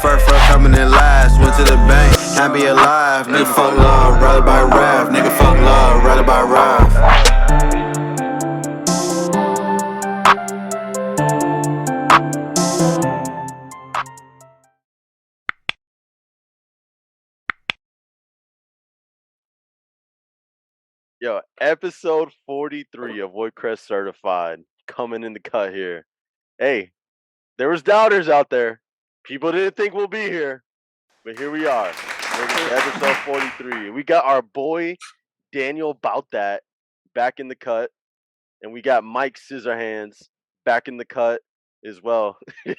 first coming in last. Went to the bank, happy alive. Nigga fuck love, rather by rap. Nigga fuck love, rather by rap. Yo, episode 43 of Woodcrest Certified coming in the cut here. Hey, there was doubters out there. People didn't think we'll be here, but here we are. Episode 43. We got our boy Daniel Bout That back in the cut, and we got Mike Scissorhands back in the cut as well. That's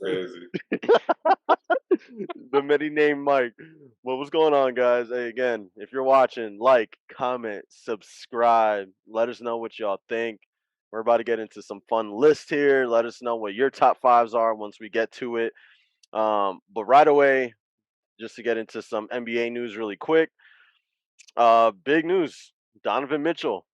crazy. The many named Mike. Well, what's going on, guys? Hey, again, if you're watching, like, comment, subscribe. Let us know what y'all think. We're about to get into some fun lists here. Let us know what your top fives are once we get to it. But right away, just to get into some NBA news really quick. Big news. Donovan Mitchell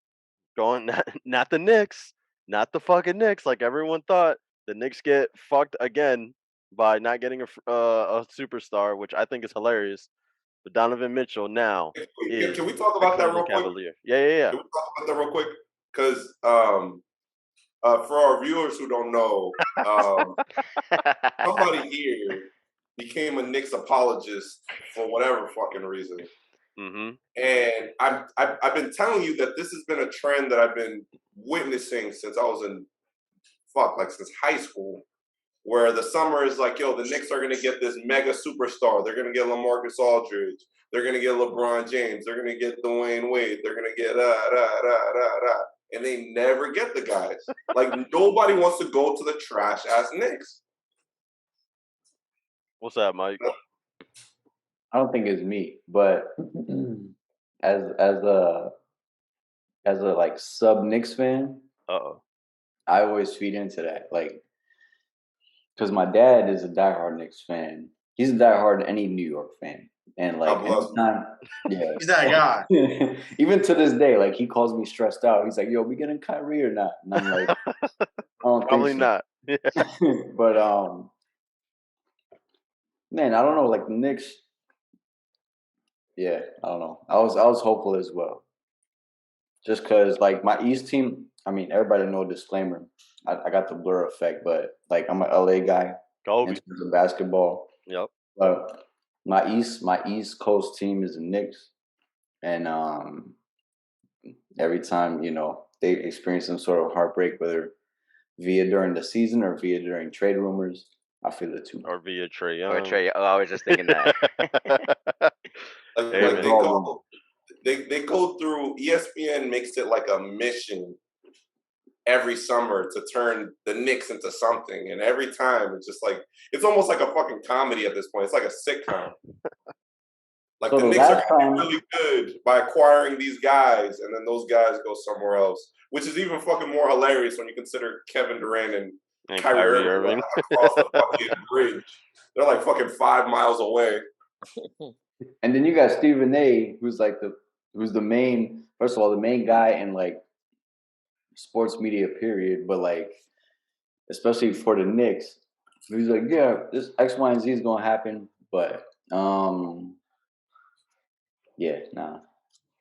going not the Knicks, not the fucking Knicks like everyone thought. The Knicks get fucked again by not getting a superstar, which I think is hilarious. But Donovan Mitchell now is Can we talk about that real quick? Cavalier. Yeah. Can we talk about that real quick? Because for our viewers who don't know, somebody here became a Knicks apologist for whatever fucking reason. Mm-hmm. And I've been telling you that this has been a trend that I've been witnessing since I was since high school, where the summer is like, yo, the Knicks are going to get this mega superstar. They're going to get LaMarcus Aldridge. They're going to get LeBron James. They're going to get Dwayne Wade. They're going to get and they never get the guys. Like, nobody wants to go to the trash-ass Knicks. What's that, Mike? I don't think it's me, but as a like sub Knicks fan, I always feed into that, like, because my dad is a diehard Knicks fan. He's a diehard any New York fan, and like anytime, yeah, he's that guy. Even to this day, like he calls me stressed out. He's like, "Yo, we getting Kyrie or not?" And I'm like, "I don't Probably think so." not. But man, I don't know. Like the Knicks. Yeah, I don't know. I was hopeful as well. Just because, like, my East team, I mean, everybody know disclaimer. I got the blur effect, but, like, I'm an LA guy in terms of basketball. Yep. But my East Coast team is the Knicks. And every time, you know, they experience some sort of heartbreak, whether via during the season or via during trade rumors, I feel it too. Or via Trae Young. Or Trae. Oh, I was just thinking that. They go through. ESPN makes it like a mission every summer to turn the Knicks into something, and every time it's just like it's almost like a fucking comedy at this point. It's like a sitcom. Like so the Knicks are really good by acquiring these guys, and then those guys go somewhere else, which is even fucking more hilarious when you consider Kevin Durant and Kyrie Irving across the fucking bridge. They're like fucking 5 miles away. And then you got Stephen A, who's the main, first of all, the main guy in like sports media period, but like especially for the Knicks, he's like, yeah, this X, Y, and Z is gonna happen, but yeah, nah.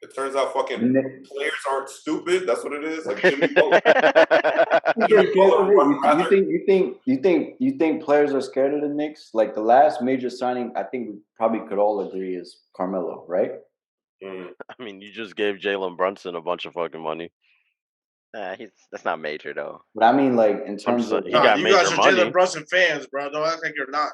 It turns out fucking players aren't stupid. That's what it is. Like Jimmy Butler. You think players are scared of the Knicks? Like the last major signing, I think we probably could all agree is Carmelo, right? I mean, you just gave Jalen Brunson a bunch of fucking money. That's not major though. But I mean, like in terms of you guys are Jalen Brunson fans, bro. Don't act like you're not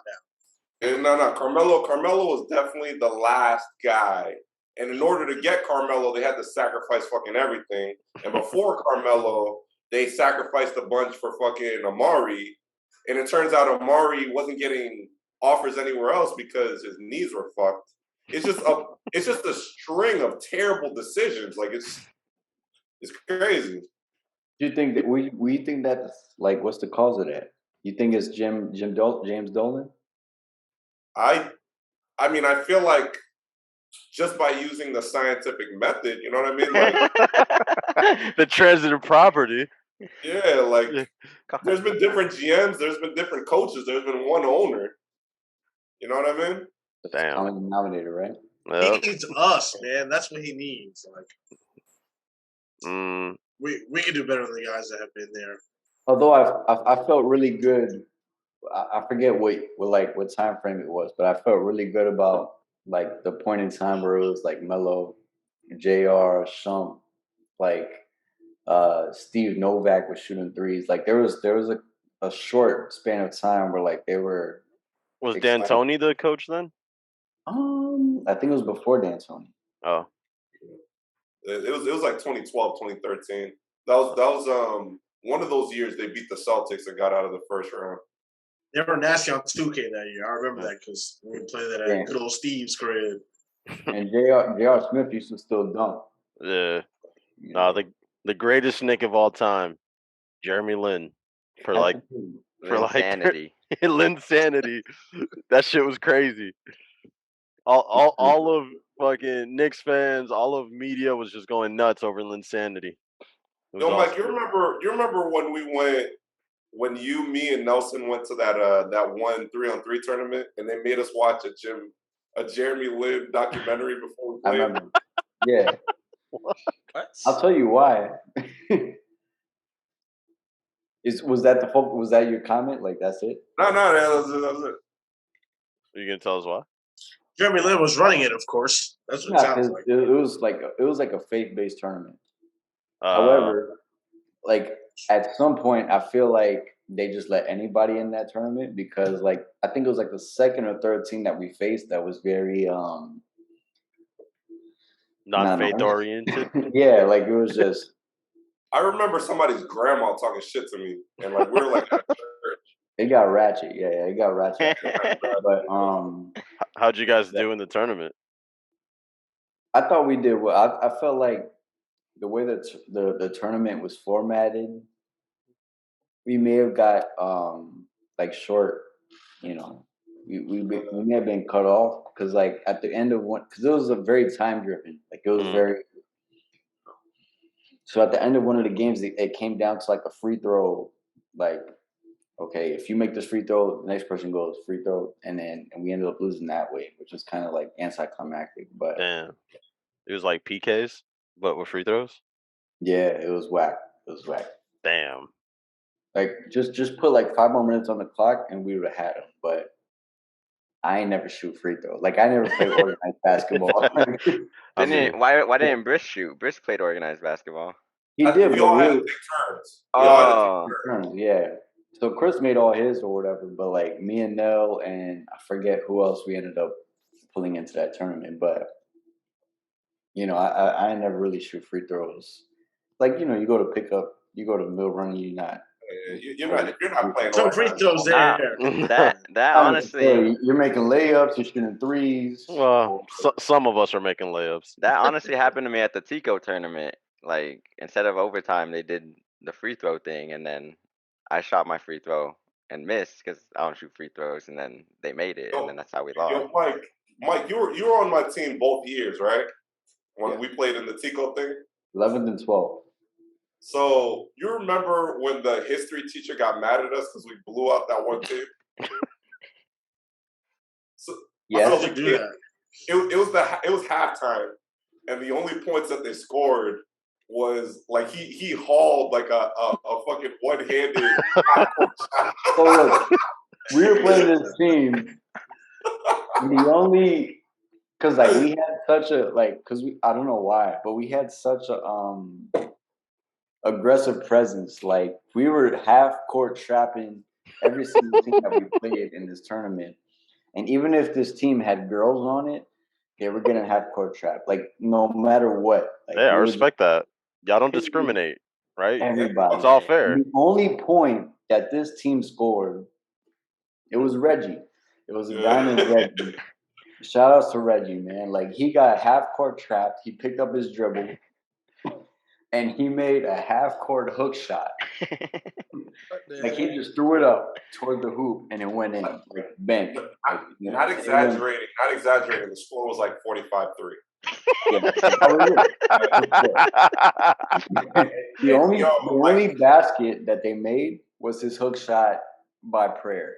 now. And no. Carmelo was definitely the last guy. And in order to get Carmelo, they had to sacrifice fucking everything. And before Carmelo, they sacrificed a bunch for fucking Amari. And it turns out Amari wasn't getting offers anywhere else because his knees were fucked. It's just a string of terrible decisions. Like it's crazy. Do you think that we think that, like, what's the cause of that? You think it's James Dolan? I mean, I feel like just by using the scientific method, you know what I mean? Like, the transitive property. Yeah, like there's been different GMs, there's been different coaches, there's been one owner. You know what I mean? Damn. Common denominator, right? He needs us, man. That's what he needs. Like, we can do better than the guys that have been there. Although I felt really good. I forget what time frame it was, but I felt really good about like the point in time where it was like Melo, JR, Shump, like Steve Novak was shooting threes. Like there was a short span of time where like they were. Was D'Antoni the coach then? I think it was before D'Antoni. Oh. It was like 2012, 2013. That was one of those years they beat the Celtics and got out of the first round. They were nasty on 2K that year. I remember that because we played that at good old Steve's crib. And J.R. Smith used to still dunk. Yeah. The greatest Knick of all time, Jeremy Lin, for like Linsanity. Linsanity. That shit was crazy. All of fucking Knicks fans, all of media was just going nuts over Linsanity. Yo, Mike, you remember when you, me, and Nelson went to that one 3-on-3 tournament and they made us watch a Jeremy Lin documentary before we played? I remember. Yeah. What? I'll tell you why. Was that your comment? Like that's it? No, that was it. Are you gonna tell us why? Jeremy Lin was running it, of course. That's what it sounds like. It was like a faith-based tournament. However, like at some point, I feel like they just let anybody in that tournament because, like, I think it was like the second or third team that we faced that was very not faith oriented. Yeah, like it was just. I remember somebody's grandma talking shit to me, and like we were like at church. It got ratchet, yeah, it got ratchet. But how'd you guys do in the tournament? I thought we did well. I felt like the way that the tournament was formatted, we may have got like short, you know, we may have been cut off because like at the end of one, because it was a very time driven, like it was very. So at the end of one of the games, it came down to like a free throw, like, okay, if you make this free throw, the next person goes free throw, and we ended up losing that way, which was kind of like anticlimactic. But damn, it was like PKs, but with free throws. Yeah, it was whack. Damn. Like just put like 5 more minutes on the clock, and we would have had them. But I ain't never shoot free throws. Like I never played organized basketball. Why didn't Briss shoot? Briss played organized basketball. He did. We all had to take turns. Oh, yeah. So Chris made all his or whatever, but like me and Nell and I forget who else we ended up pulling into that tournament. But you know, I never really shoot free throws. Like you know, you go to mill run, you're not playing. Some free throws there. That honestly, you're making layups, you're shooting threes. Well, some of us are making layups. That honestly happened to me at the Tico tournament. Like instead of overtime, they did the free throw thing, and then I shot my free throw and missed because I don't shoot free throws, and then they made it, and then that's how we lost. Yo, Mike, you were on my team both years, right? When we played in the Tico thing, 11th and 12th. So you remember when the history teacher got mad at us because we blew out that one team? So yeah, it was halftime, and the only points that they scored was like he hauled like a fucking one-handed. So look, we were playing this team. The only because like we had such a I don't know why, but we had such a aggressive presence. Like we were half court trapping every single team that we played in this tournament. And even if this team had girls on it, they were getting half court trap. Like no matter what. Like, yeah, I respect that. Y'all don't discriminate, right? Everybody. It's all fair. The only point that this team scored, it was Reggie. It was a guy named Reggie. Shout outs to Reggie, man. Like he got half court trapped. He picked up his dribble. And he made a half-court hook shot. Like he just threw it up toward the hoop, and it went in. Like bang. Not exaggerating. The score was like 45-3. Yeah, that was it. The only basket that they made was his hook shot by prayer,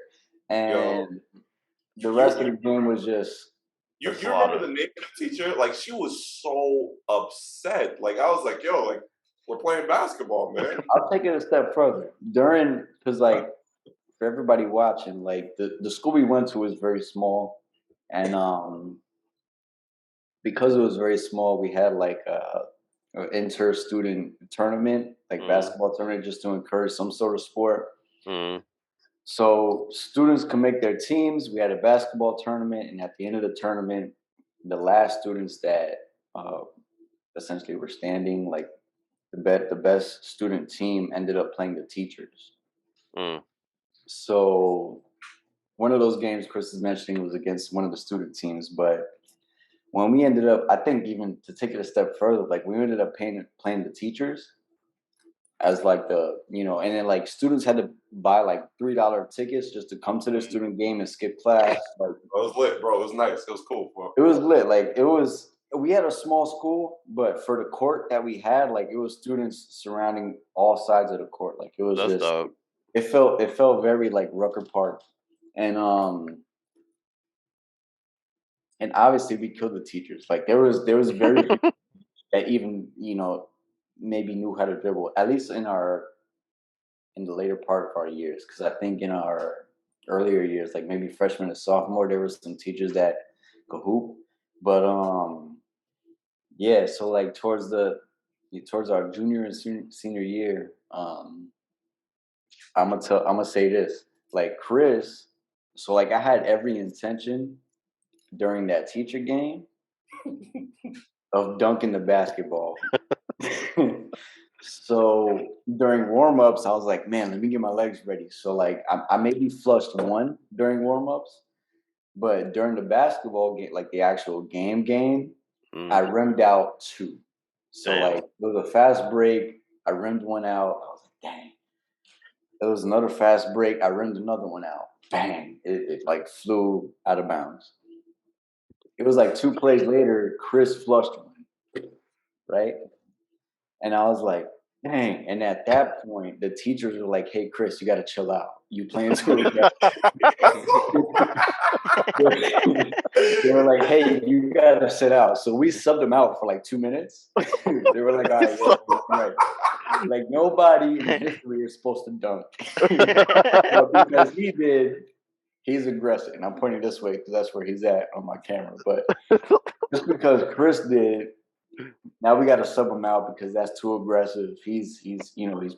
and the rest of the game was just. You remember the name of the teacher? Like, she was so upset. Like, I was like, yo, like, we're playing basketball, man. I'll take it a step further. Because like for everybody watching, like the school we went to was very small, and because it was very small, we had like an inter-student tournament, like basketball tournament, just to encourage some sort of sport. So students can make their teams. We had a basketball tournament, and at the end of the tournament, the last students that essentially were standing, like the best student team, ended up playing the teachers. So one of those games Chris is mentioning was against one of the student teams, but when we ended up, I think even to take it a step further, like we ended up playing the teachers as like and then like students had to buy like $3 tickets just to come to the student game and skip class. Like, it was lit, bro. It was nice. It was cool, bro. It was lit. Like we had a small school, but for the court that we had, like it was students surrounding all sides of the court. Like it was That's dope. It felt very like Rucker Park, and obviously we killed the teachers. Like there was very few that even maybe knew how to dribble, at least in the later part of our years. Because I think in our earlier years, like maybe freshman and sophomore, there were some teachers that could hoop. But yeah. So like towards our junior and senior year, I'm gonna say this. Like Chris, so like I had every intention during that teacher game of dunking the basketball. So during warm-ups, I was like, man, let me get my legs ready. So like I maybe flushed one during warm-ups, but during the basketball game, like the actual game, I rimmed out 2. So like it was a fast break, I rimmed one out. I was like, dang. There was another fast break, I rimmed another one out. Bang. It like flew out of bounds. It was like 2 plays later, Chris flushed one, right? And I was like, dang. And at that point, the teachers were like, hey, Chris, you got to chill out. You playing too aggressive. They were like, hey, you got to sit out. So we subbed them out for like 2 minutes. They were like, all right. Like nobody in history is supposed to dunk. But because he did, he's aggressive. And I'm pointing this way because that's where he's at on my camera. But just because Chris did, now we got to sub him out because that's too aggressive. He's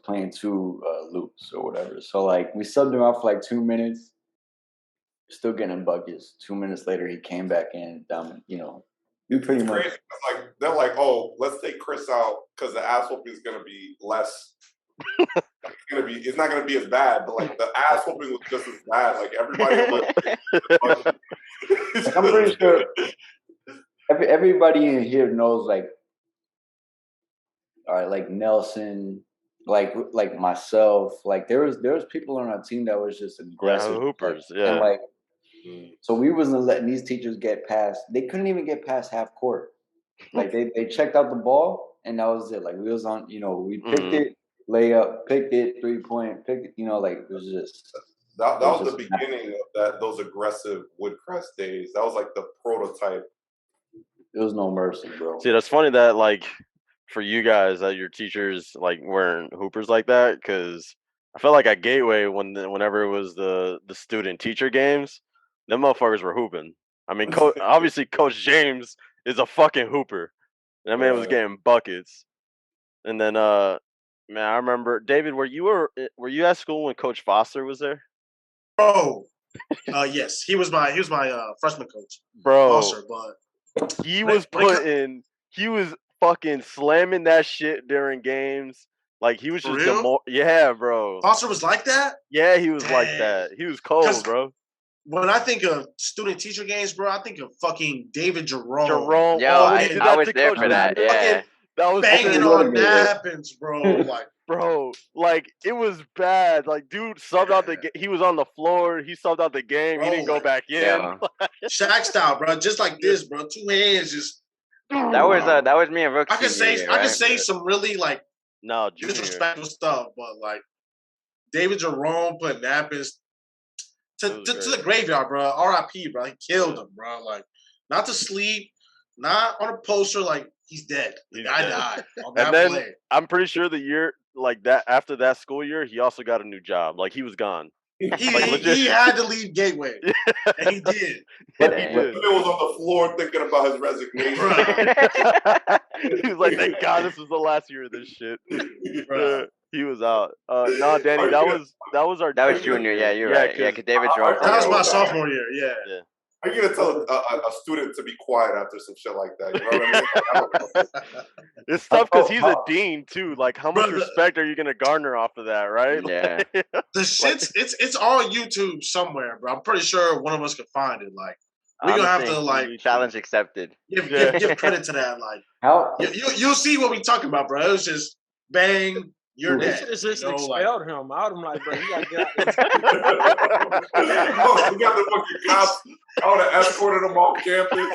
playing too loose or whatever. So like we subbed him out for like 2 minutes, still getting buckets. 2 minutes later, he came back in. We pretty much. Crazy. Like they're like, oh, let's take Chris out because the ass whooping is gonna be less. It's not gonna be as bad, but like the ass whooping was just as bad. Like everybody. I'm pretty sure everybody in here knows, like, all right, like Nelson, like myself, like there was people on our team that was just aggressive hoopers, and like, so we wasn't letting these teachers get past. They couldn't even get past half court. Like they checked out the ball and that was it. Like we was on, we picked it, layup, picked it, 3-point, picked it. Like it was just. That was the beginning of those aggressive Woodcrest days. That was like the prototype. There was no mercy, bro. See, that's funny that like for you guys that your teachers like weren't hoopers like that, because I felt like at Gateway whenever it was the student teacher games, them motherfuckers were hooping. I mean, obviously Coach James is a fucking hooper. That man was getting buckets. And then man, I remember David, were you at school when Coach Foster was there? Bro, yes, he was my freshman coach, bro. Foster, but he was fucking slamming that shit during games. Like he was just yeah, bro. Foster was like that? Yeah, he was like that. He was cold, bro. When I think of student teacher games, bro, I think of fucking David Jerome. Yo, I was there for that. Yeah. That was banging on napkins, bro. Like, bro, like it was bad. Like, dude subbed out he was on the floor. He subbed out the game. Bro, he didn't go back in. Shaq style, bro. Just like this, bro. 2 hands, just That was me and Rook. I can say year, right? some really like no junior disrespectful stuff, but like David Jerome put napkins to the graveyard, bro. R.I.P. bro. He killed him, bro. Like not to sleep, not on a poster. Like he's dead. The guy died. On that and then play. I'm pretty sure the year like that after that school year, he also got a new job. Like he was gone. He had to leave Gateway, and he did. But he was on the floor thinking about his resignation. He was like, "Thank God this was the last year of this shit." He was out. No, Danny, that was our. That was junior. Yeah, you're right. Yeah, because David Jerome. That was my sophomore year. Yeah. How you gonna tell a student to be quiet after some shit like that? You know what I mean? It's tough because he's a dean too. Like, how much respect are you gonna garner off of that, right? Yeah. The shit's it's on YouTube somewhere, bro. I'm pretty sure one of us could find it. Like, we gonna have to like challenge accepted. Give credit to that. Like, how you'll see what we talking about, bro. It was just bang. You're they dead. should have just expelled him. I would have like, bro, you gotta get out. We got the fucking cops. I would have escorted him off campus.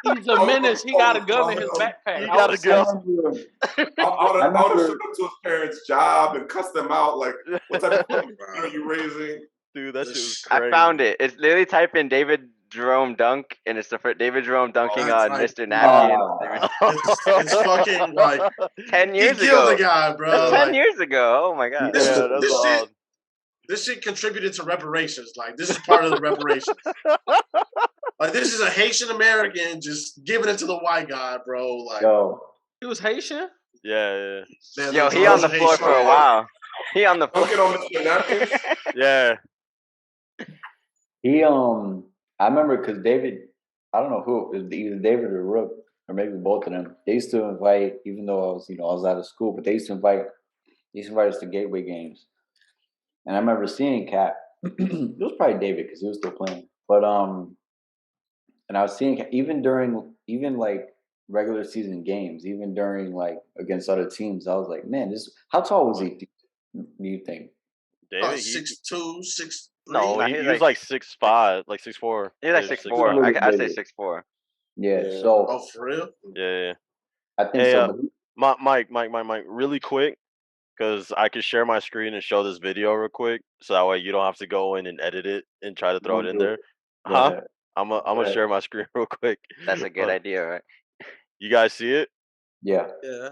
He's a menace. He got a gun in his backpack. He got a gun. I would have shipped him to his parents' job and cussed them out. Like, what type of are you raising? Dude, that shit was crazy. I found it. It's literally type in David Jerome dunk, and it's the David Jerome dunking on Mr. Napkin. It's fucking like 10 years he ago. Killed the guy, bro. 10 years ago. Oh my god. This shit contributed to reparations. Like, this is part of the reparations. Like, this is a Haitian American just giving it to the white guy, bro. Like, he was Haitian. Yeah. Yo, he on the floor for a while. He on the floor. Yeah. He I remember because David, I don't know who, it was either David or Rook, or maybe both of them. They used to invite, even though I was out of school, but they used to invite us to Gateway games. And I remember seeing Cap. It was probably David because he was still playing. But and I was seeing Cap, even like regular season games, even during like against other teams. I was like, man, how tall was he? Do you think? David, 6'2", 6'3". No, he was like 6'5", like 6'4". He's like 6'4". I say 6'4". Yeah. So. Oh, for real? Yeah. I think so. Mike, really quick, because I could share my screen and show this video real quick, so that way you don't have to go in and edit it and try to throw it in there. Huh? I'm gonna share my screen real quick. That's a good idea, right? You guys see it? Yeah. Yeah.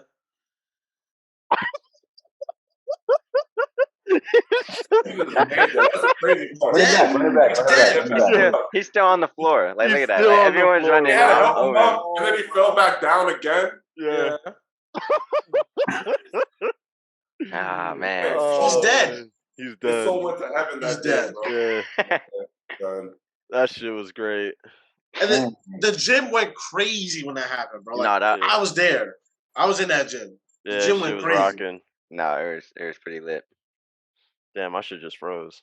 That's a crazy part. He's still on the floor. Like, look at that. Like, everyone's running out. And then he fell back down again. Yeah. Ah, man. He's dead. He's dead. His soul went to heaven. He's dead. Yeah. That shit was great. And then the gym went crazy when that happened, bro. Like, I was there. I was in that gym. The gym went crazy. Rocking. No, it was pretty lit. Damn, I should just froze.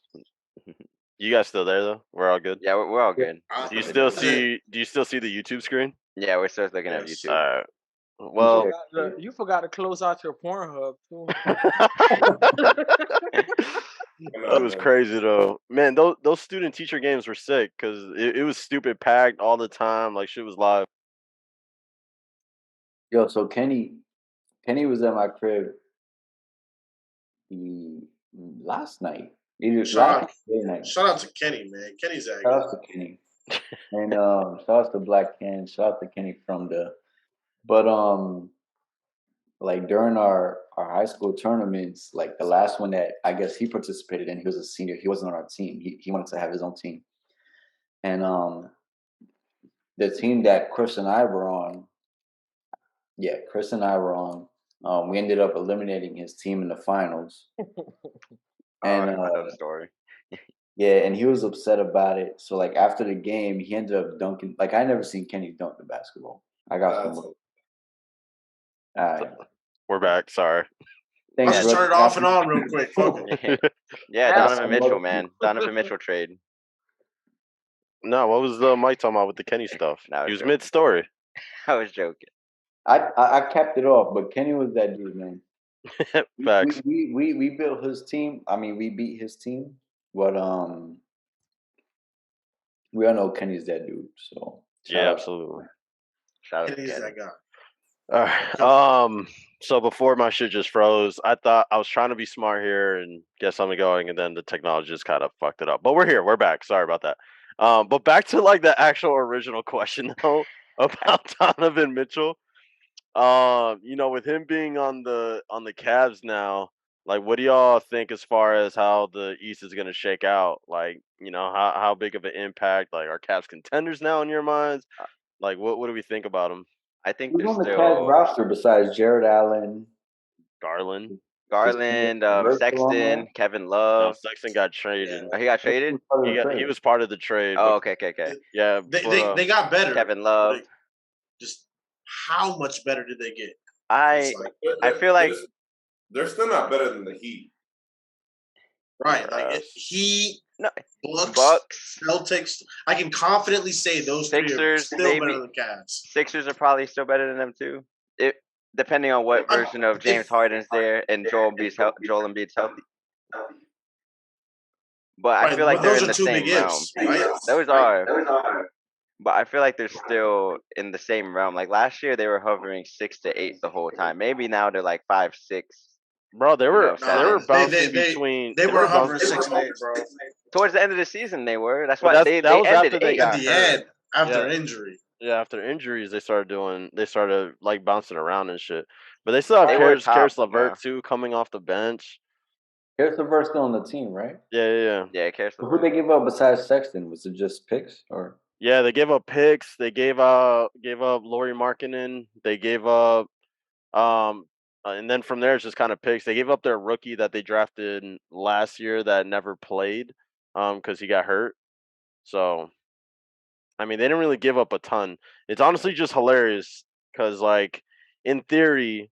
You guys still there though? We're all good. Yeah, we're all good. Do you still see the YouTube screen? Yeah, we're still looking at YouTube. All right. Well, you forgot to close out your Pornhub too. That was crazy though, man. Those student teacher games were sick because it was stupid packed all the time. Like shit was live. Yo, so Kenny was at my crib last night. Shout out to Kenny, man. Kenny's that. Shout out to Kenny. And shout out to Black Ken. Shout out to Kenny but like during our high school tournaments, like the last one that I guess he participated in, he was a senior. He wasn't on our team. He wanted to have his own team. And the team that Chris and I were on, we ended up eliminating his team in the finals. And I know the story. Yeah, and he was upset about it. So like after the game, he ended up dunking. Like I never seen Kenny dunk the basketball. I got some. We're back. Sorry. Let's just turn it off and on real quick. Yeah, Donovan Mitchell, man. Donovan Mitchell trade. No, what was Mike talking about with the Kenny stuff? He was mid-story. I was joking. I capped it off, but Kenny was that dude, man. Facts. We built his team. I mean, we beat his team, but we all know Kenny's that dude. So yeah, absolutely. Shout out to Kenny's Kenny. that guy. All right. So before my shit just froze, I thought I was trying to be smart here and get something going, and then the technology just kind of fucked it up. But we're here. We're back. Sorry about that. But back to like the actual original question though about Donovan Mitchell. With him being on the Cavs now, like, what do y'all think as far as how the East is gonna shake out? Like, how big of an impact? Like, are Cavs contenders now in your minds? Like, what do we think about them? I think Who's there's on the Cavs still roster besides Jared Allen? Garland. Garland, Sexton, Kevin No, Love. Sexton got traded. Oh, he got traded? He was part of the trade. Oh, but, okay. Yeah, They got better. Kevin Love. Just how much better did they get? I feel like they're still not better than the Heat. Right, like Heat, no, Bucks, Celtics. I can confidently say those Sixers, three are still better than Cavs. Sixers are probably still better than them too. Depending on what version of James Harden's there and Joel Embiid's healthy. But I feel like they're in the same realm. Right? Those are. But I feel like they're still in the same realm. Like last year, they were hovering 6 to 8 the whole time. Maybe now they're like 5, 6. Bro, they were bouncing between. They were hovering 6 and 8, bro. Towards the end of the season, they were. That's why they ended 8 at the end after injury. Yeah, after injuries, they started like bouncing around and shit. But they still have Karis LeVert too coming off the bench. Karis LeVert's still on the team, right? Yeah. Yeah, Karis LeVert. Who they give up besides Sexton? Was it just picks or? Yeah, they gave up picks. They gave up Lauri Markkanen. They gave up and then from there it's just kind of picks. They gave up their rookie that they drafted last year that never played because he got hurt. So, I mean, they didn't really give up a ton. It's honestly just hilarious because, like, in theory,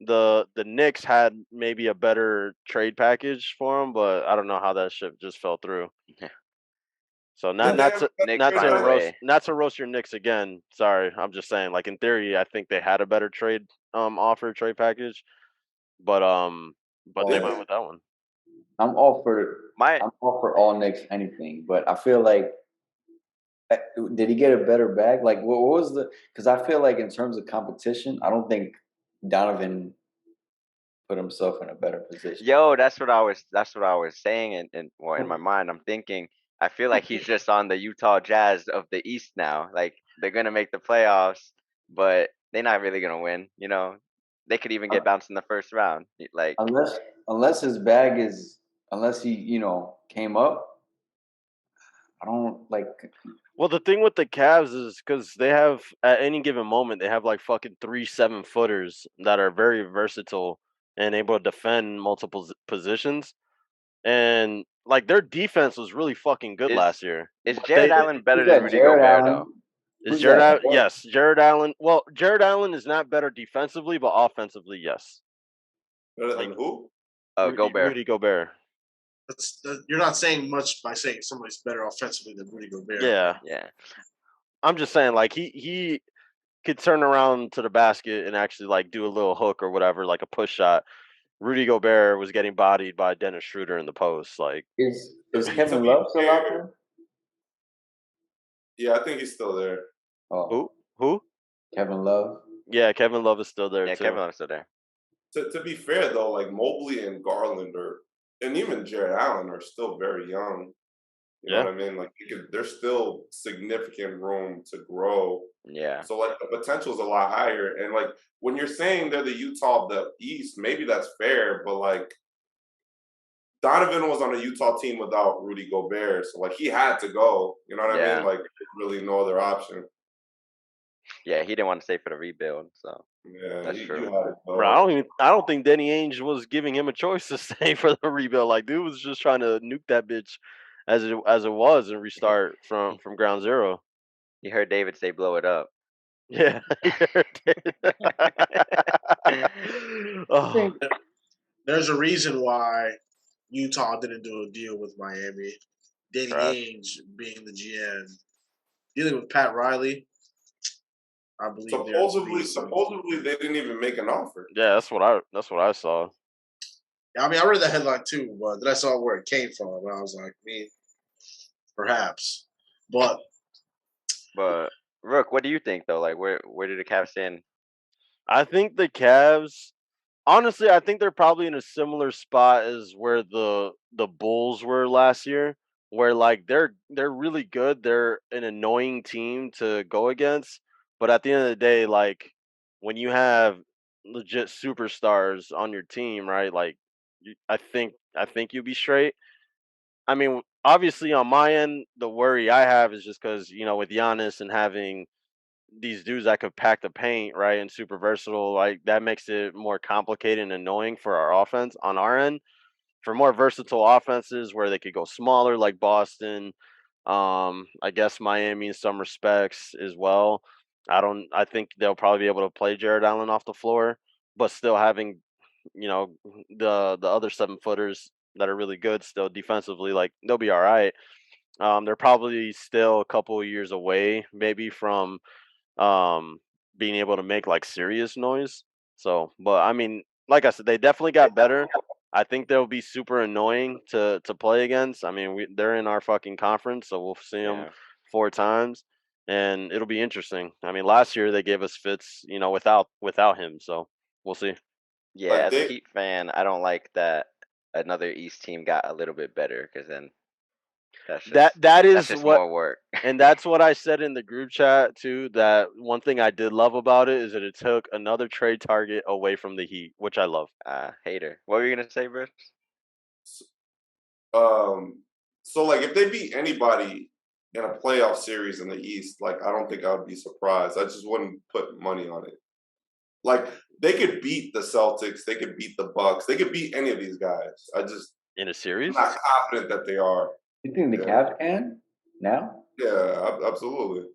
the Knicks had maybe a better trade package for them, but I don't know how that shit just fell through. Yeah. So not to roast your Knicks again. Sorry, I'm just saying. Like in theory, I think they had a better trade trade package, but they went with that one. I'm all for all Knicks anything, but I feel like did he get a better bag? Like what was the? Because I feel like in terms of competition, I don't think Donovan put himself in a better position. Yo, that's what I was saying, and in my mind, I'm thinking. I feel like he's just on the Utah Jazz of the East now. Like they're gonna make the playoffs, but they're not really gonna win. They could even get bounced in the first round. Like unless his bag is unless he came up. I don't like. Well, the thing with the Cavs is because they have at any given moment they have like fucking 3 7-footers that are very versatile and able to defend multiple positions. And like their defense was really fucking good last year. Is Jared Allen better than Rudy Gobert though? Is Jared Allen? Yes, Jared Allen. Well, Jared Allen is not better defensively, but offensively, yes. Better than who? Gobert. Rudy Gobert. You're not saying much by saying somebody's better offensively than Rudy Gobert. Yeah. I'm just saying, like he could turn around to the basket and actually like do a little hook or whatever, like a push shot. Rudy Gobert was getting bodied by Dennis Schroeder in the post. Like, is Kevin Love still out there? Yeah, I think he's still there. Oh. Who? Kevin Love. Yeah, Kevin Love is still there. Yeah, too. Kevin Love is still there. To be fair though, like Mobley and Garland and even Jared Allen are still very young. You know what I mean? Like there's still significant room to grow. Yeah. So like the potential is a lot higher. And like when you're saying they're the Utah of the East, maybe that's fair, but like Donovan was on a Utah team without Rudy Gobert, so like he had to go. You know what I mean? Like there's really no other option. Yeah, he didn't want to stay for the rebuild, so yeah, that's true. Bro, I don't think Danny Ainge was giving him a choice to stay for the rebuild. Like, dude was just trying to nuke that bitch as it was and restart from ground zero. You heard David say, "Blow it up." Yeah. There's a reason why Utah didn't do a deal with Miami. Danny Ainge being the GM, dealing with Pat Riley. I believe supposedly they didn't even make an offer. Yeah, that's what I saw. Yeah, I mean, I read the headline too, but then I saw where it came from, and I was like, perhaps. But Rook, what do you think though? Like, where do the Cavs stand? I think the Cavs. Honestly, I think they're probably in a similar spot as where the Bulls were last year, where like they're really good. They're an annoying team to go against, but at the end of the day, like when you have legit superstars on your team, right? Like I think you'll be straight. I mean, obviously on my end, the worry I have is just because with Giannis and having these dudes that could pack the paint, right, and super versatile, like that makes it more complicated and annoying for our offense on our end. For more versatile offenses where they could go smaller, like Boston, I guess Miami in some respects as well. I think they'll probably be able to play Jared Allen off the floor, but still having, you know, the other 7 footers that are really good still defensively, like they'll be all right. They're probably still a couple of years away, maybe from um being able to make like serious noise. So, but I mean, like I said, they definitely got better. I think they'll be super annoying to play against. I mean, they're in our fucking conference, so we'll see them Yeah. 4 times, and it'll be interesting. I mean, last year they gave us fits, without him. So we'll see. Yeah, Like as a they, Heat fan, I don't like that another East team got a little bit better because then that's just That that's is just what more work. And that's what I said in the group chat too. That one thing I did love about it is that it took another trade target away from the Heat, which I love. Hater. What were you gonna say, Bruce? um, so like if they beat anybody in a playoff series in the East, like I don't think I would be surprised. I just wouldn't put money on it. Like they could beat the Celtics, they could beat the Bucks, they could beat any of these guys. In a I'm series? not confident that they are. You think the Yeah, Cavs can now? yeah, absolutely.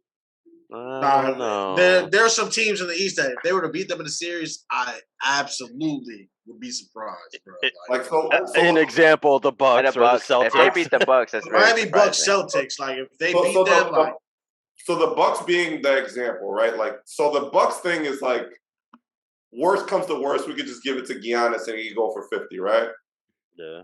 I don't know. There are some teams in the East that if they were to beat them in the series, I absolutely would be surprised, bro. Like so, An example: the And Bucks the or the Bucks. If they beat Celtics. the Bucks, that's very Miami Bucks surprising. Celtics, like if they so, beat so them, the, like so the Bucks being the example, right? Like so the Bucks thing is like worst comes to worst, we could just give it to Giannis and he could go for 50, right? Yeah.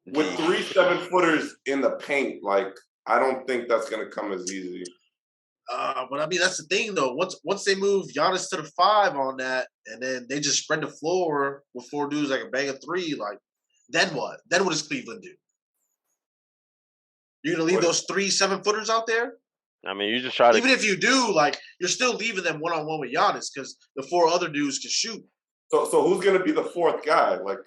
With 3 7-footers in the paint, like I don't think that's gonna come as easy. but I mean that's the thing though. Once they move Giannis to the 5 on that, and then they just spread the floor with 4 dudes like a bang of 3, like then what? Then what does Cleveland do? You're gonna leave those 3 7-footers out there? I mean, you just try to. Even if you do, like you're still leaving them 1-on-1 with Giannis because the 4 other dudes can shoot. So who's gonna be the 4th guy? Like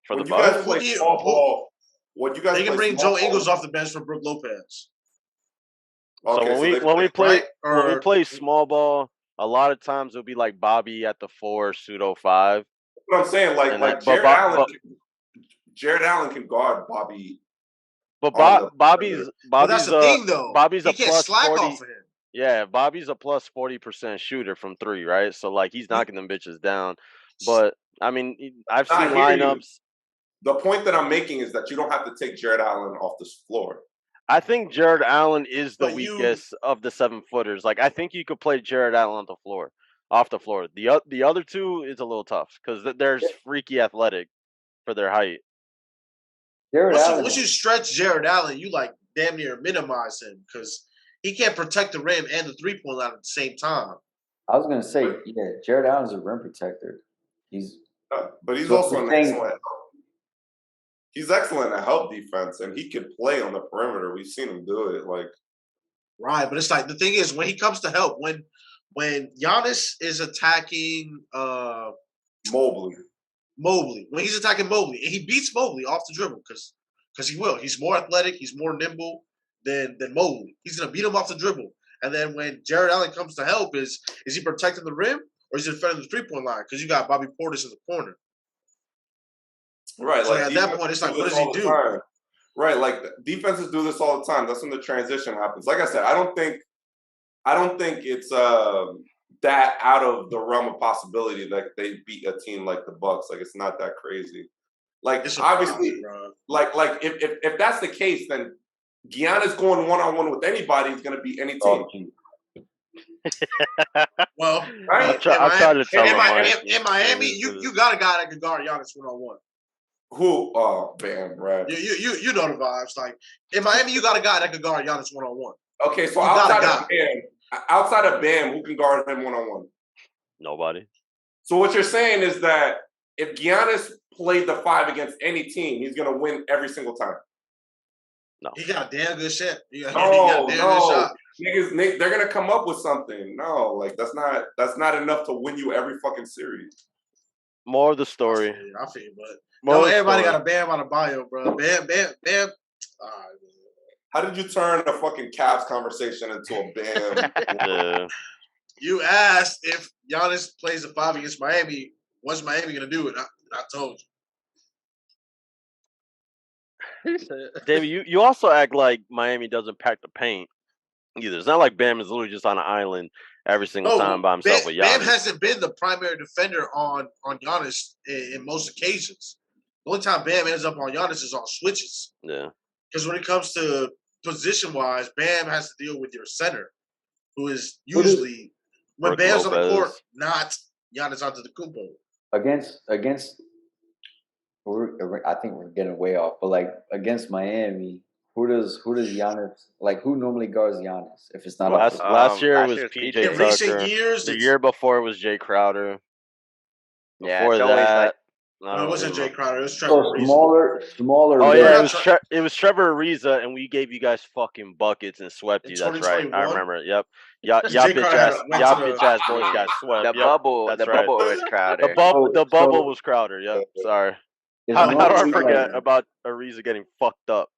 for the when you guys Bucks? play small ball, what you guys They can play bring small Joe ball- Ingles off the bench for Brook Lopez. So Okay, when we play right? when we Or play small ball, a lot of times it'll be like Bobby at the 4, pseudo 5. what I'm saying, like And like then, Jared Allen can guard Bobby. but on the Bobby's but that's the thing though. Bobby's He a can't plus slack 40. off of him. Yeah, Bobby's a plus 40% shooter from 3, right? So like he's knocking them bitches down. But I mean, I've I seen hear you. lineups. The point that I'm making is that you don't have to take Jared Allen off the floor. I think Jared Allen is the But you- weakest of the 7-footers. Like I think you could play Jared Allen off the floor. The other 2 is a little tough because there's freaky athletic for their height. Once you stretch Jared Allen, you like damn near minimize him because he can't protect the rim and the 3-point line at the same time. I was gonna say, yeah, Jared Allen's a rim protector. But he's So also the an thing- excellent. He's excellent at help defense, and he could play on the perimeter. We've seen him do it. Like Right, but it's like the thing is when he comes to help, when Giannis is attacking Mobley, when he's attacking Mobley, and he beats Mobley off the dribble because he will. He's more athletic, he's more nimble than Mobley. He's gonna beat him off the dribble. And then when Jared Allen comes to help, is he protecting the rim or is he defending the 3-point line? Because you got Bobby Portis in the corner. right? So Like at that point, it's like, what does he do? Time. Right, like defenses do this all the time. That's when the transition happens. Like I said, I don't think it's that out of the realm of possibility that they beat a team like the Bucks. Like it's not that crazy. Like It's obviously, bro. like if that's the case, then Giannis going 1-on-1 with anybody is going to beat any team. Oh, gee. Well, Right? I'm trying to tell him. in Miami, you got a guy that can guard Giannis 1-on-1. Who? Oh, Bam, right? You know the vibes. Like in Miami, you got a guy that can guard Giannis 1-on-1. Okay, so You gotta outside of Bam, who can guard him 1-on-1? Nobody. So what you're saying is that if Giannis played the 5 against any team, he's gonna win every single time. No. He got a damn good shot. He got No, a damn good shot. Niggas, they're gonna come up with something. No, like that's not enough to win you every fucking series. More of the story. I feel you, but More everybody got a Bam on the bio, bro. Bam. How did you turn a fucking Cavs conversation into a Bam? Yeah. You asked if Giannis plays the 5 against Miami, what's Miami gonna do? And I told you. David, you also act like Miami doesn't pack the paint either. It's not like Bam is literally just on an island every single time by himself with Giannis. Bam hasn't been the primary defender on Giannis in most occasions. The only time Bam ends up on Giannis is on switches. Yeah. Because when it comes to position-wise, Bam has to deal with your center, who is usually when Bam's on the court, not Giannis Antetokounmpo. Against, I think we're getting way off, but like against Miami, who does Giannis like? Who normally guards Giannis if it's not last year it was PJ Tucker. In recent years, the year before it was Jay Crowder. Before that, no, it wasn't Jay Crowder. It was Trevor Ariza. Smaller. Oh yeah, it was Trevor Ariza, and we gave you guys fucking buckets and swept you. That's right. I remember it. Yep. Y'all bitch ass boys got swept. The bubble was Crowder. The bubble was Crowder. Yep. Sorry. How do I forget about Ariza getting fucked up?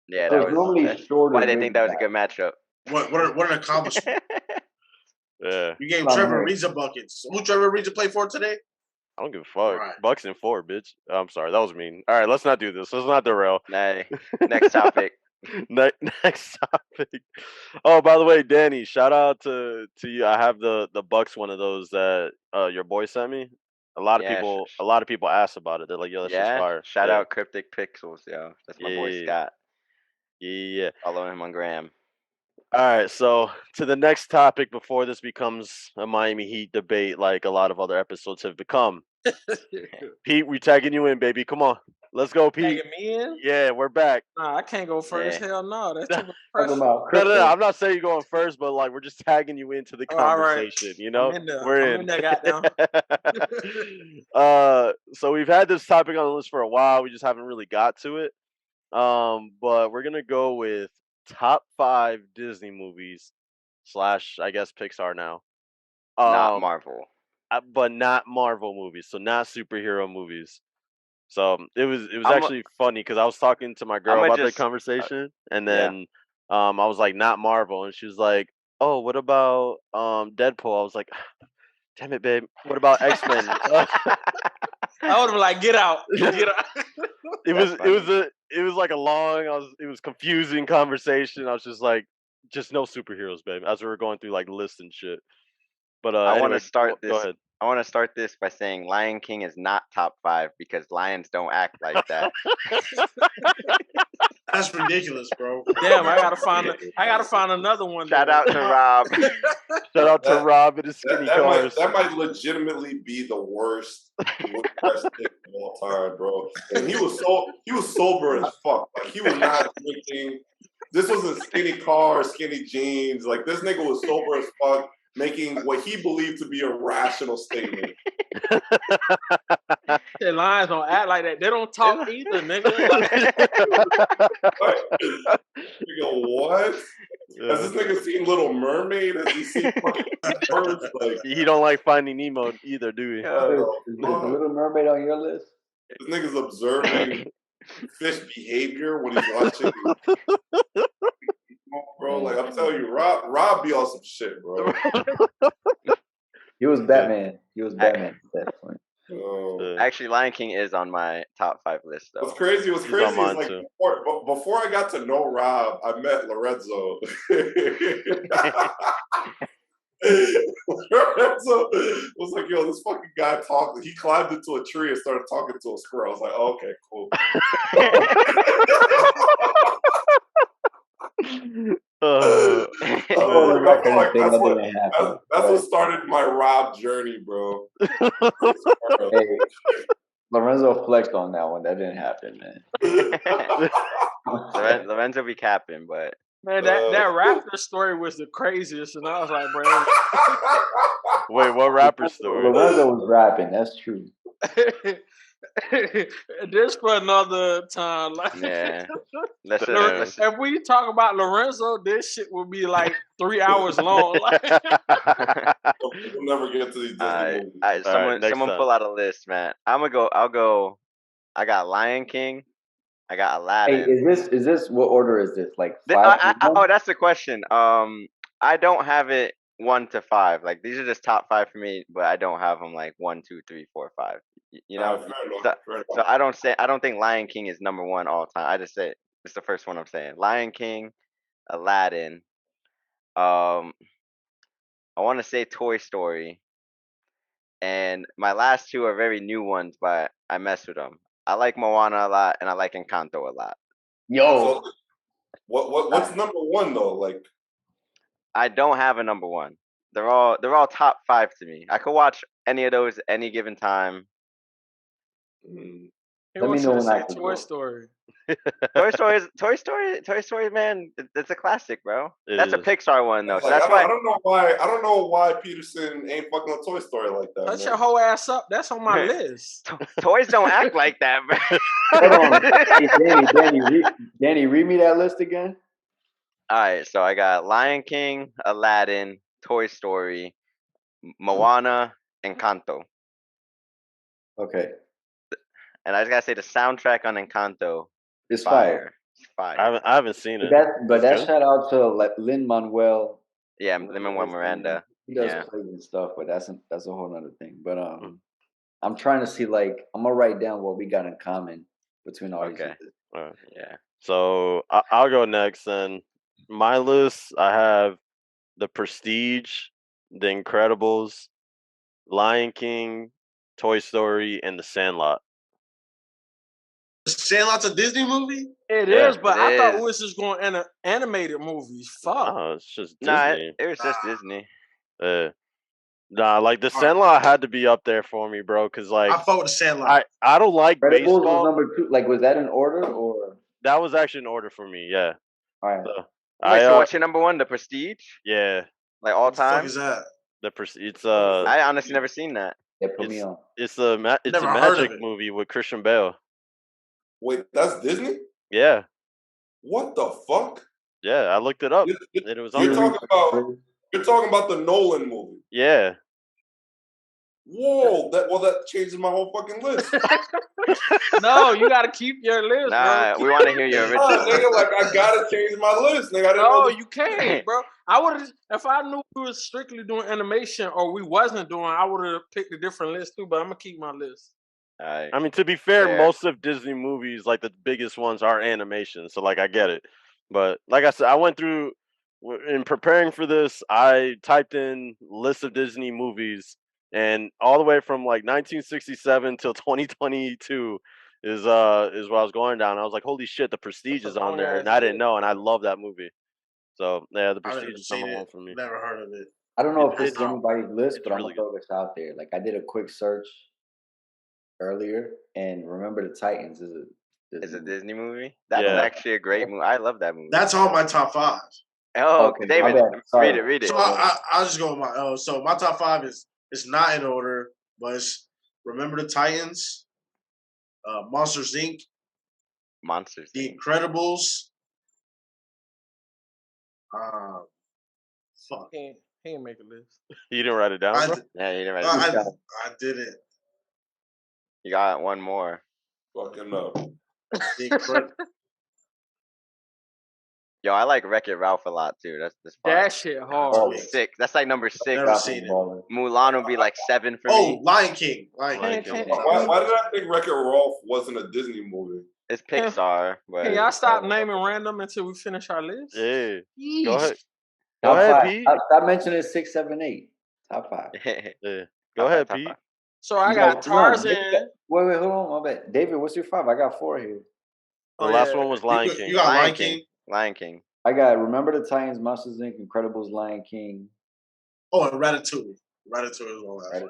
Yeah, that was normally shorter. Why did they think that was a good matchup? What an accomplishment! Yeah. You gave Trevor Ariza buckets. Who Trevor Ariza played for today? I don't give a fuck. Right. Bucks and 4, bitch. I'm sorry, that was mean. All right, let's not do this. Let's not derail. Nah. Next topic. Next topic. Oh, by the way, Danny, shout out to you. I have the Bucks one of those that your boy sent me. A lot of people asked about it. They're like, "Yo, that's just fire." Shout out Cryptic Pixels, yo. That's my boy Scott. Yeah. Follow him on Gram. All right, so to the next topic before this becomes a Miami Heat debate like a lot of other episodes have become. Pete, we tagging you in, baby. Come on. Let's go, Pete. Tagging me in? Yeah, we're back. Nah, I can't go first. Yeah. Hell no. That's too much pressure. No. I'm not saying you're going first, but like we're just tagging you into the conversation, right. You know? We're in there, goddamn. So we've had this topic on the list for a while. We just haven't really got to it. But we're gonna go with top 5 Disney movies / I guess Pixar now. Not Marvel. But not Marvel movies, so not superhero movies. So it was actually funny because I was talking to my girl about that conversation, and then I was like, not Marvel, and she was like, oh, what about Deadpool? I was like, damn it, babe. What about X-Men? I would have been like, get out. Get out. It was like a long, it was confusing conversation. I was just like, just no superheroes, babe, as we were going through like lists and shit. But I want to start this. Go ahead. I want to start this by saying Lion King is not top 5 because lions don't act like that. That's ridiculous, bro. Damn, I gotta find another one. Shout out to Rob. Shout out to Rob and his skinny cars. That might legitimately be the worst thing of all time, bro. And he was sober as fuck. Like he was not drinking. This wasn't skinny cars, skinny jeans. Like this nigga was sober as fuck, making what he believed to be a rational statement. The lions don't act like that. They don't talk either, nigga. Nigga, what? Has this nigga seen Little Mermaid? Has he seen fucking birds? Like, he don't like Finding Nemo either, do he? Is the Little Mermaid on your list? This nigga's observing fish behavior when he's watching. Bro, like I'm telling you, Rob be on some shit, bro. He was Batman. At that point. Actually, Lion King is on my top 5 list, though. What's crazy is like before I got to know Rob, I met Lorenzo. Lorenzo was like, yo, this fucking guy talked. He climbed into a tree and started talking to a squirrel. I was like, oh, okay, cool. That's what started my Rob journey, bro. Hey, Lorenzo flexed on that one. That didn't happen, man. Lorenzo be capping, but Man, that raptor story was the craziest, and I was like, bro. Wait, what rapper story? Lorenzo was rapping. That's true. This for another time. Like, Yeah. if we talk about Lorenzo, this shit will be like 3 hours long. Like, We'll never get to these Disney movies. Someone pull out a list, man. I'll go. I got Lion King. I got Aladdin. Hey, is this what order is this? Like 5? Oh, that's the question. I don't have it 1 to 5. Like these are just top 5 for me, but I don't have them like 1, 2, 3, 4, 5. You know, Fair so I don't think Lion King is number 1 all time. I just say it's the first one I'm saying. Lion King, Aladdin. I want to say Toy Story, and my last 2 are very new ones, but I mess with them. I like Moana a lot, and I like Encanto a lot. Yo, so, what's number 1 though? Like, I don't have a number 1. They're all top 5 to me. I could watch any of those any given time. Let me know when I can Toy go. Story. Toy Story, man. It's a classic, bro. That's a Pixar one though. So like, that's why I don't know why Peterson ain't fucking with Toy Story like that. Touch your whole ass up. That's on my list. Toys don't act like that, bro. Hold on. Hey, Danny, read me that list again. All right, so I got Lion King, Aladdin, Toy Story, Moana, Encanto. Okay. And I just gotta say the soundtrack on Encanto is fire. It's fire. I haven't seen it. But that shout out to like Lin-Manuel. Yeah, Lin-Manuel Miranda. He does plays and stuff, but that's a whole other thing. But I'm trying to see, like, I'm gonna write down what we got in common between all these. Yeah. So I'll go next. And my list, I have The Prestige, The Incredibles, Lion King, Toy Story, and The Sandlot. Sandlot's a Disney movie? It is, but I thought we was just going animated movies. Fuck. Oh, it's just Disney. Nah, it was just Disney. Nah, like The Sandlot had to be up there for me, bro. Cause like I fought with The Sandlot. I don't like baseball. Was number 2. Like, was that in order or? That was actually in order for me. Yeah. All right. Wait, so what's your number 1? The Prestige? Yeah. Like all time? What the fuck is that? The Prestige. It's I honestly never seen that. Yeah, put me on. It's a magic movie with Christian Bale. Wait, that's Disney? Yeah. What the fuck? Yeah, I looked it up. And it was on. You're talking about the Nolan movie. Yeah. Whoa, that changes my whole fucking list. No, you gotta keep your list, bro. We want to hear your original. Nigga, like I gotta change my list, nigga. No, you can't, bro. I would have if I knew we was strictly doing animation or we wasn't doing, I would have picked a different list too. But I'm gonna keep my list. I mean, to be fair, most of Disney movies, like the biggest ones, are animation. So, like, I get it. But like I said, I went through in preparing for this. I typed in list of Disney movies. And all the way from like 1967 till 2022 is what I was going down. I was like, holy shit, The Prestige is on there, and I didn't know, and I love that movie. So yeah, The Prestige is number 1 for me. Never heard of it. I don't know if this is anybody's list, but I'm gonna throw this out there. Like, I did a quick search earlier, and Remember the Titans is a Disney movie. That was actually a great movie. I love that movie. That's on my top 5. Oh, okay, David, read it. So I'll just go with my. So my top 5 is. It's not in order, but it's Remember the Titans, Monsters Inc., The Incredibles. Fuck. He didn't make a list. You didn't write it down, bro? Yeah, you didn't write it down. I didn't. You got one more. Fucking no. The Incredibles. Yo, I like Wreck-It Ralph a lot too. That's fun. That shit hard. 6. That's like number 6. Never seen it. Mulan would be like 7 for me. Oh, Lion King. Why did I think Wreck-It Ralph wasn't a Disney movie? It's Pixar. But hey, y'all stop naming random until we finish our list. Yeah. Yeesh. Go ahead. Go ahead, Pete. Stop mentioning 6, 7, 8. Top 5. Yeah. Go ahead, Pete. So I got Tarzan. Wait, hold on. My bad. David, what's your 5? I got 4 here. The last one was Lion King. You got Lion King. Lion King. I got Remember the Titans, Monsters Inc., Incredibles, Lion King. Oh, and Ratatouille. Ratatouille is one last.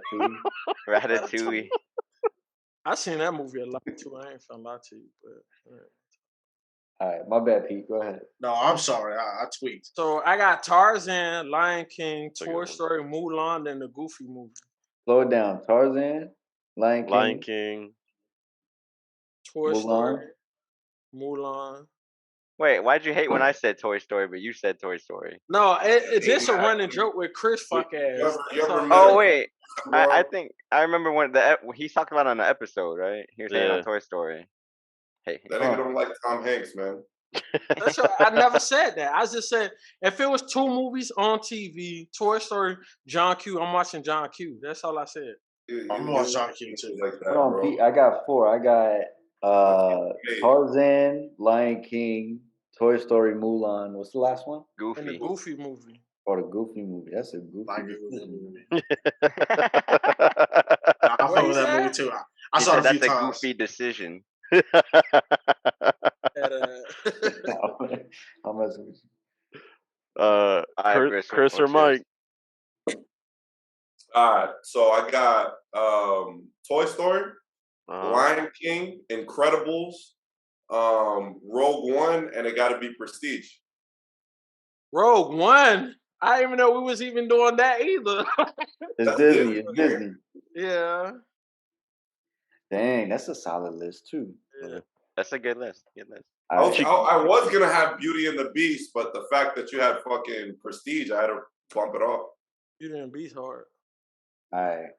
Ratatouille. I seen that movie a lot too. I ain't gonna lie to you, but All right, my bad, Pete. Go ahead. No, I'm sorry. I tweaked. So I got Tarzan, Lion King, a good Toy one. Story, Mulan, and the Goofy movie. Slow it down. Tarzan, Lion King. Toy Mulan. Story, Mulan. Wait, why'd you hate when I said Toy Story, but you said Toy Story? No, it's just a running joke with Chris fuck ass. You ever met Oh a wait, I girl? think I remember when he's talking about on the episode, right? He was saying on Toy Story. Hey, That nigga don't like Tom Hanks, man. That's what, I never said that. I just said if it was two movies on TV, Toy Story, John Q, I'm watching John Q. That's all I said. I'm gonna watch John Q too. Like that, Hold on, bro. Pete. I got 4. I got Tarzan, Lion King, Toy Story, Mulan. What's the last one? Goofy. And the Goofy movie. Or the Goofy movie. That's a Goofy movie. movie. I fuck with that movie too. I saw it a few that's times. a goofy decision. I'm messing with you. Chris or Mike? All right, so I got Toy Story, Lion King, Incredibles, Rogue One, and it got to be Prestige. Rogue One? I didn't even know we was even doing that either. It's Disney. It's Disney. Yeah. Dang, that's a solid list too. Yeah. That's a good list. Good list. I was gonna have Beauty and the Beast, but the fact that you had fucking Prestige, I had to bump it off. Beauty and the Beast hard. All right,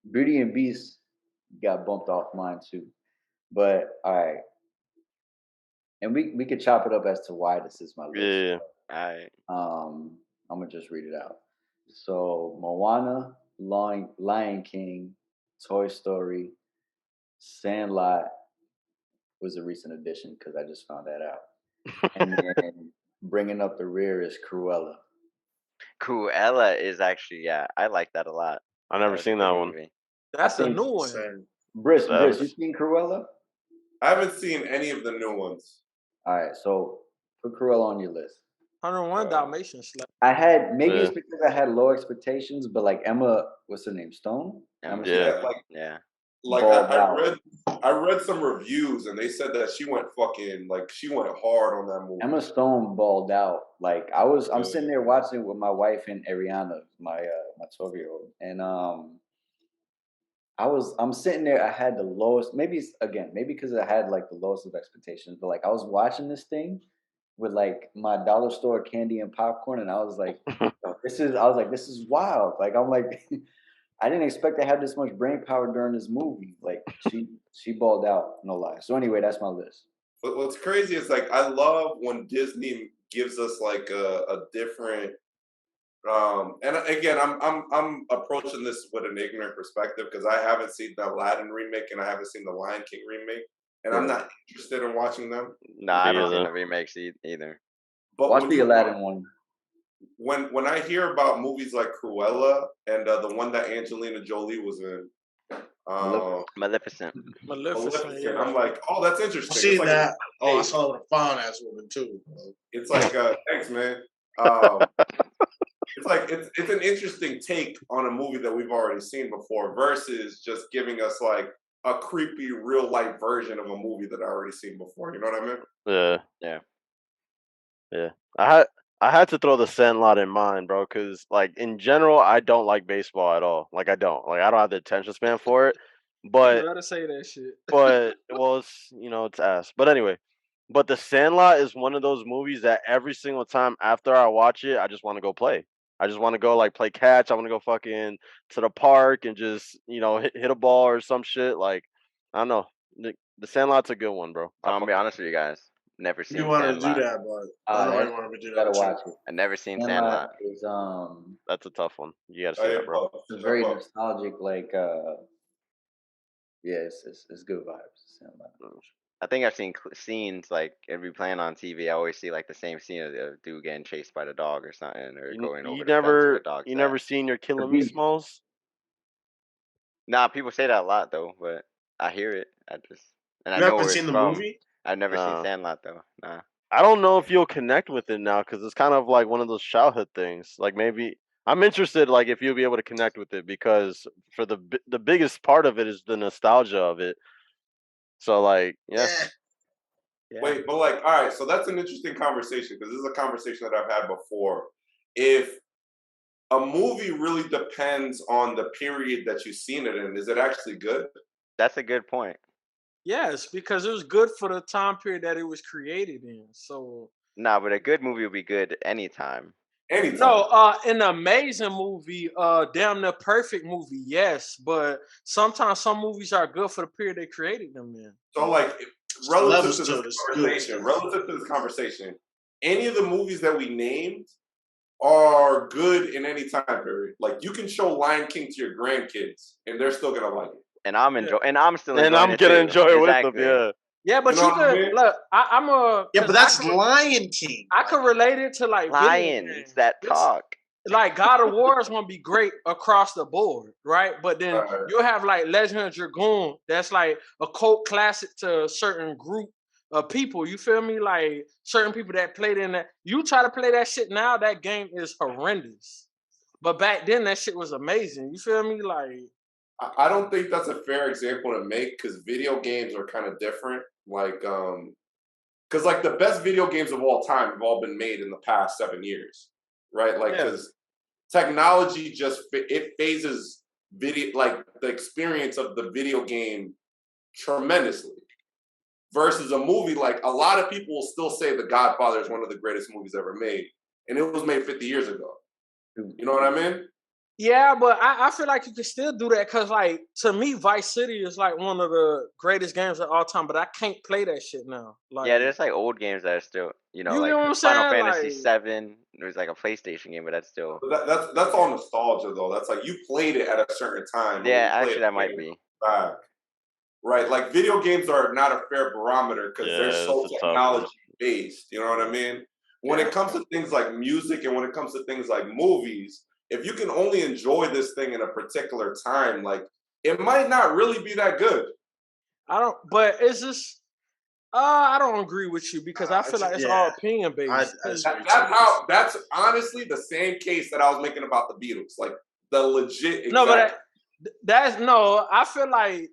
Beauty and Beast got bumped off mine too, but all right, and we could chop it up as to why this is my list. Yeah. All right. I'm gonna just read it out. So Moana, Lion King, Toy Story, Sandlot was a recent addition because I just found that out. And then bringing up the rear is Cruella. Cruella is actually, yeah, I like that a lot. I never seen that one. That's a new one. Briss, you seen Cruella? I haven't seen any of the new ones. All right, so put Cruella on your list. 101 Dalmatians. I had it's because I had low expectations, but like Emma, what's her name? Stone? Emma Stone? Like I read some reviews and they said that she went hard on that movie. Emma Stone balled out. Like I'm sitting there watching it with my wife and Ariana, my 12-year-old, and I'm sitting there. I had the lowest, maybe because I had like the lowest of expectations, but like I was watching this thing with like my dollar store candy and popcorn, and I was like, this is wild. Like I'm like. I didn't expect to have this much brain power during this movie. Like she balled out, no lie. So anyway, that's my list. But what's crazy is like I love when Disney gives us like a different. And again, I'm approaching this with an ignorant perspective because I haven't seen the Aladdin remake and I haven't seen the Lion King remake, and I'm not interested in watching them. Nah, I haven't seen the remakes either. But watch the Aladdin one. When I hear about movies like Cruella and the one that Angelina Jolie was in, Maleficent. Yeah. I'm like, oh, that's interesting. I seen that. I saw it with a fine ass woman too. It's like, thanks, man. It's like it's an interesting take on a movie that we've already seen before versus just giving us like a creepy real life version of a movie that I already seen before. You know what I mean? Yeah. I had to throw the Sandlot in mine, bro, because like in general, I don't like baseball at all. Like I don't have the attention span for it. But you gotta say that shit. But it's it's ass. But anyway, but the Sandlot is one of those movies that every single time after I watch it, I just want to go play. I just want to go like play catch. I want to go fucking to the park and just hit a ball or some shit. Like I don't know. The Sandlot's a good one, bro. I'm gonna be honest with you guys. Never seen. You wanted Sandlot. to do that, but I don't know you wanted to do that. Gotta watch it. I never seen Sandlot. Sandlot. Is that's a tough one. You gotta see that, bro. It's very nostalgic. Like it's good vibes. Sandlot. I think I've seen scenes like every playing on TV. I always see like the same scene of a dude getting chased by the dog or something, or going over the fence with the dog. You never seen Your Killing Me Smalls? Nah, people say that a lot though, but I hear it. I know haven't seen the movie? I've never seen Sandlot though. Nah. I don't know if you'll connect with it now because it's kind of like one of those childhood things. Like maybe I'm interested, like if you'll be able to connect with it because for the biggest part of it is the nostalgia of it. So like, yeah. Yeah. Wait, but like, all right, so that's an interesting conversation because this is a conversation that I've had before. If a movie really depends on the period that you've seen it in, is it actually good? That's a good point. Yes, because it was good for the time period that it was created in. So Nah, but a good movie would be good anytime. Anytime. no, an amazing movie, damn near perfect movie, yes. But sometimes some movies are good for the period they created them in. So like, Levels relative to to this conversation, any of the movies that we named are good in any time period. Like you can show Lion King to your grandkids, and they're still gonna like it. And I'm and I'm still And enjoying I'm it gonna too. enjoy it Exactly. with them. Yeah. Yeah, but You know you what I could mean? look. I'm a Yeah, but that's Lion King. I could relate it to like video Lions games. that talk. Like God of War is gonna be great across the board, right? But then you'll have like Legend of Dragoon, that's like a cult classic to a certain group of people. You feel me? Like certain people that played in that. You try to play that shit now, that game is horrendous. But back then, that shit was amazing. You feel me? Like I don't think that's a fair example to make because video games are kind of different. Like, because like the best video games of all time have all been made in the past 7 years, right? Like, because technology just it phases video, like the experience of the video game tremendously. Versus a movie, like a lot of people will still say The Godfather is one of the greatest movies ever made, and it was made 50 years ago. You know what I mean? yeah, but I feel like you can still do that because, like, to me, Vice City is like one of the greatest games of all time. But I can't play that shit now. Like, Yeah, there's like old games that are still, you like get what I'm Final saying? Fantasy Like, VII. There's like a PlayStation game, but that's still. That's all nostalgia though. That's like you played it at a certain time. Yeah, actually, that might be. Back. Right, like video games are not a fair barometer because they're so technology based. You know what I mean? When it comes to things like music and when it comes to things like movies, if you can only enjoy this thing in a particular time, like it might not really be that good. I don't. But it's just. I don't agree with you because I feel like it's all opinion based. That's honestly the same case that I was making about the Beatles, like the legit. No, but that's no. I feel like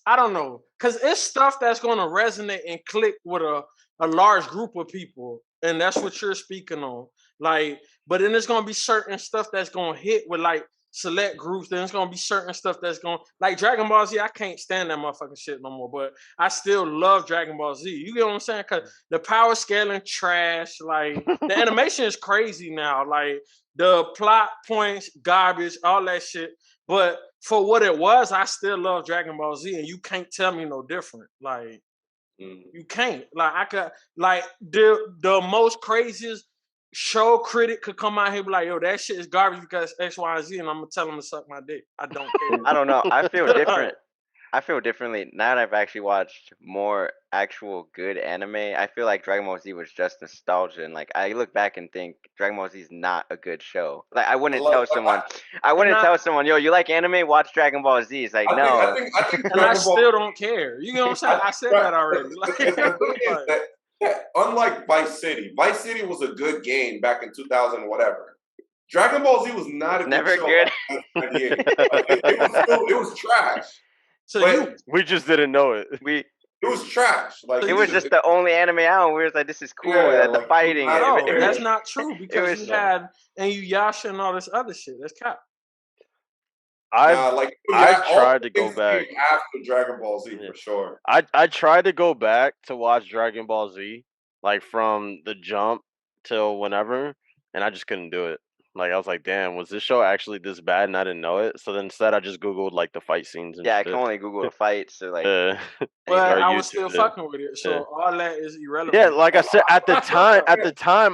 I don't know because it's stuff that's going to resonate and click with a large group of people, and that's what you're speaking on. Like, but then there's going to be certain stuff that's going to hit with like select groups. Then there's going to be certain stuff that's going like Dragon Ball Z. I can't stand that motherfucking shit no more, but I still love Dragon Ball Z. You get what I'm saying? Because the power scaling trash. Like the animation is crazy now. Like the plot points garbage, all that shit. But for what it was, I still love Dragon Ball Z, and you can't tell me no different. Like you can't. Like I could. Like the most craziest show critic could come out here and be like, yo, that shit is garbage because X, Y, and Z, and I'm gonna tell him to suck my dick. I don't care. I don't know. I feel different. I feel differently now that I've actually watched more actual good anime. I feel like Dragon Ball Z was just nostalgia, and like I look back and think Dragon Ball Z is not a good show. Like I wouldn't tell someone, yo, you like anime? Watch Dragon Ball Z. It's like no. I think and I still don't care. You know what I'm saying? I said that already. Unlike Vice City was a good game back in 2000 whatever. Dragon Ball Z was not a never good show. It was trash. So we just didn't know it. It was trash. Like it was just the only anime out. We was like, this is cool. That the fighting. No, that's not true because you had Inuyasha and all this other shit. That's cap. I tried to go back after Dragon Ball Z for sure. I tried to go back to watch Dragon Ball Z, like from the jump till whenever, and I just couldn't do it. Like I was like, damn, was this show actually this bad and I didn't know it? So then instead I just Googled like the fight scenes and shit. I can only Google the fights or like but I was still fucking with it. So all that is irrelevant. Yeah, like I said, at the time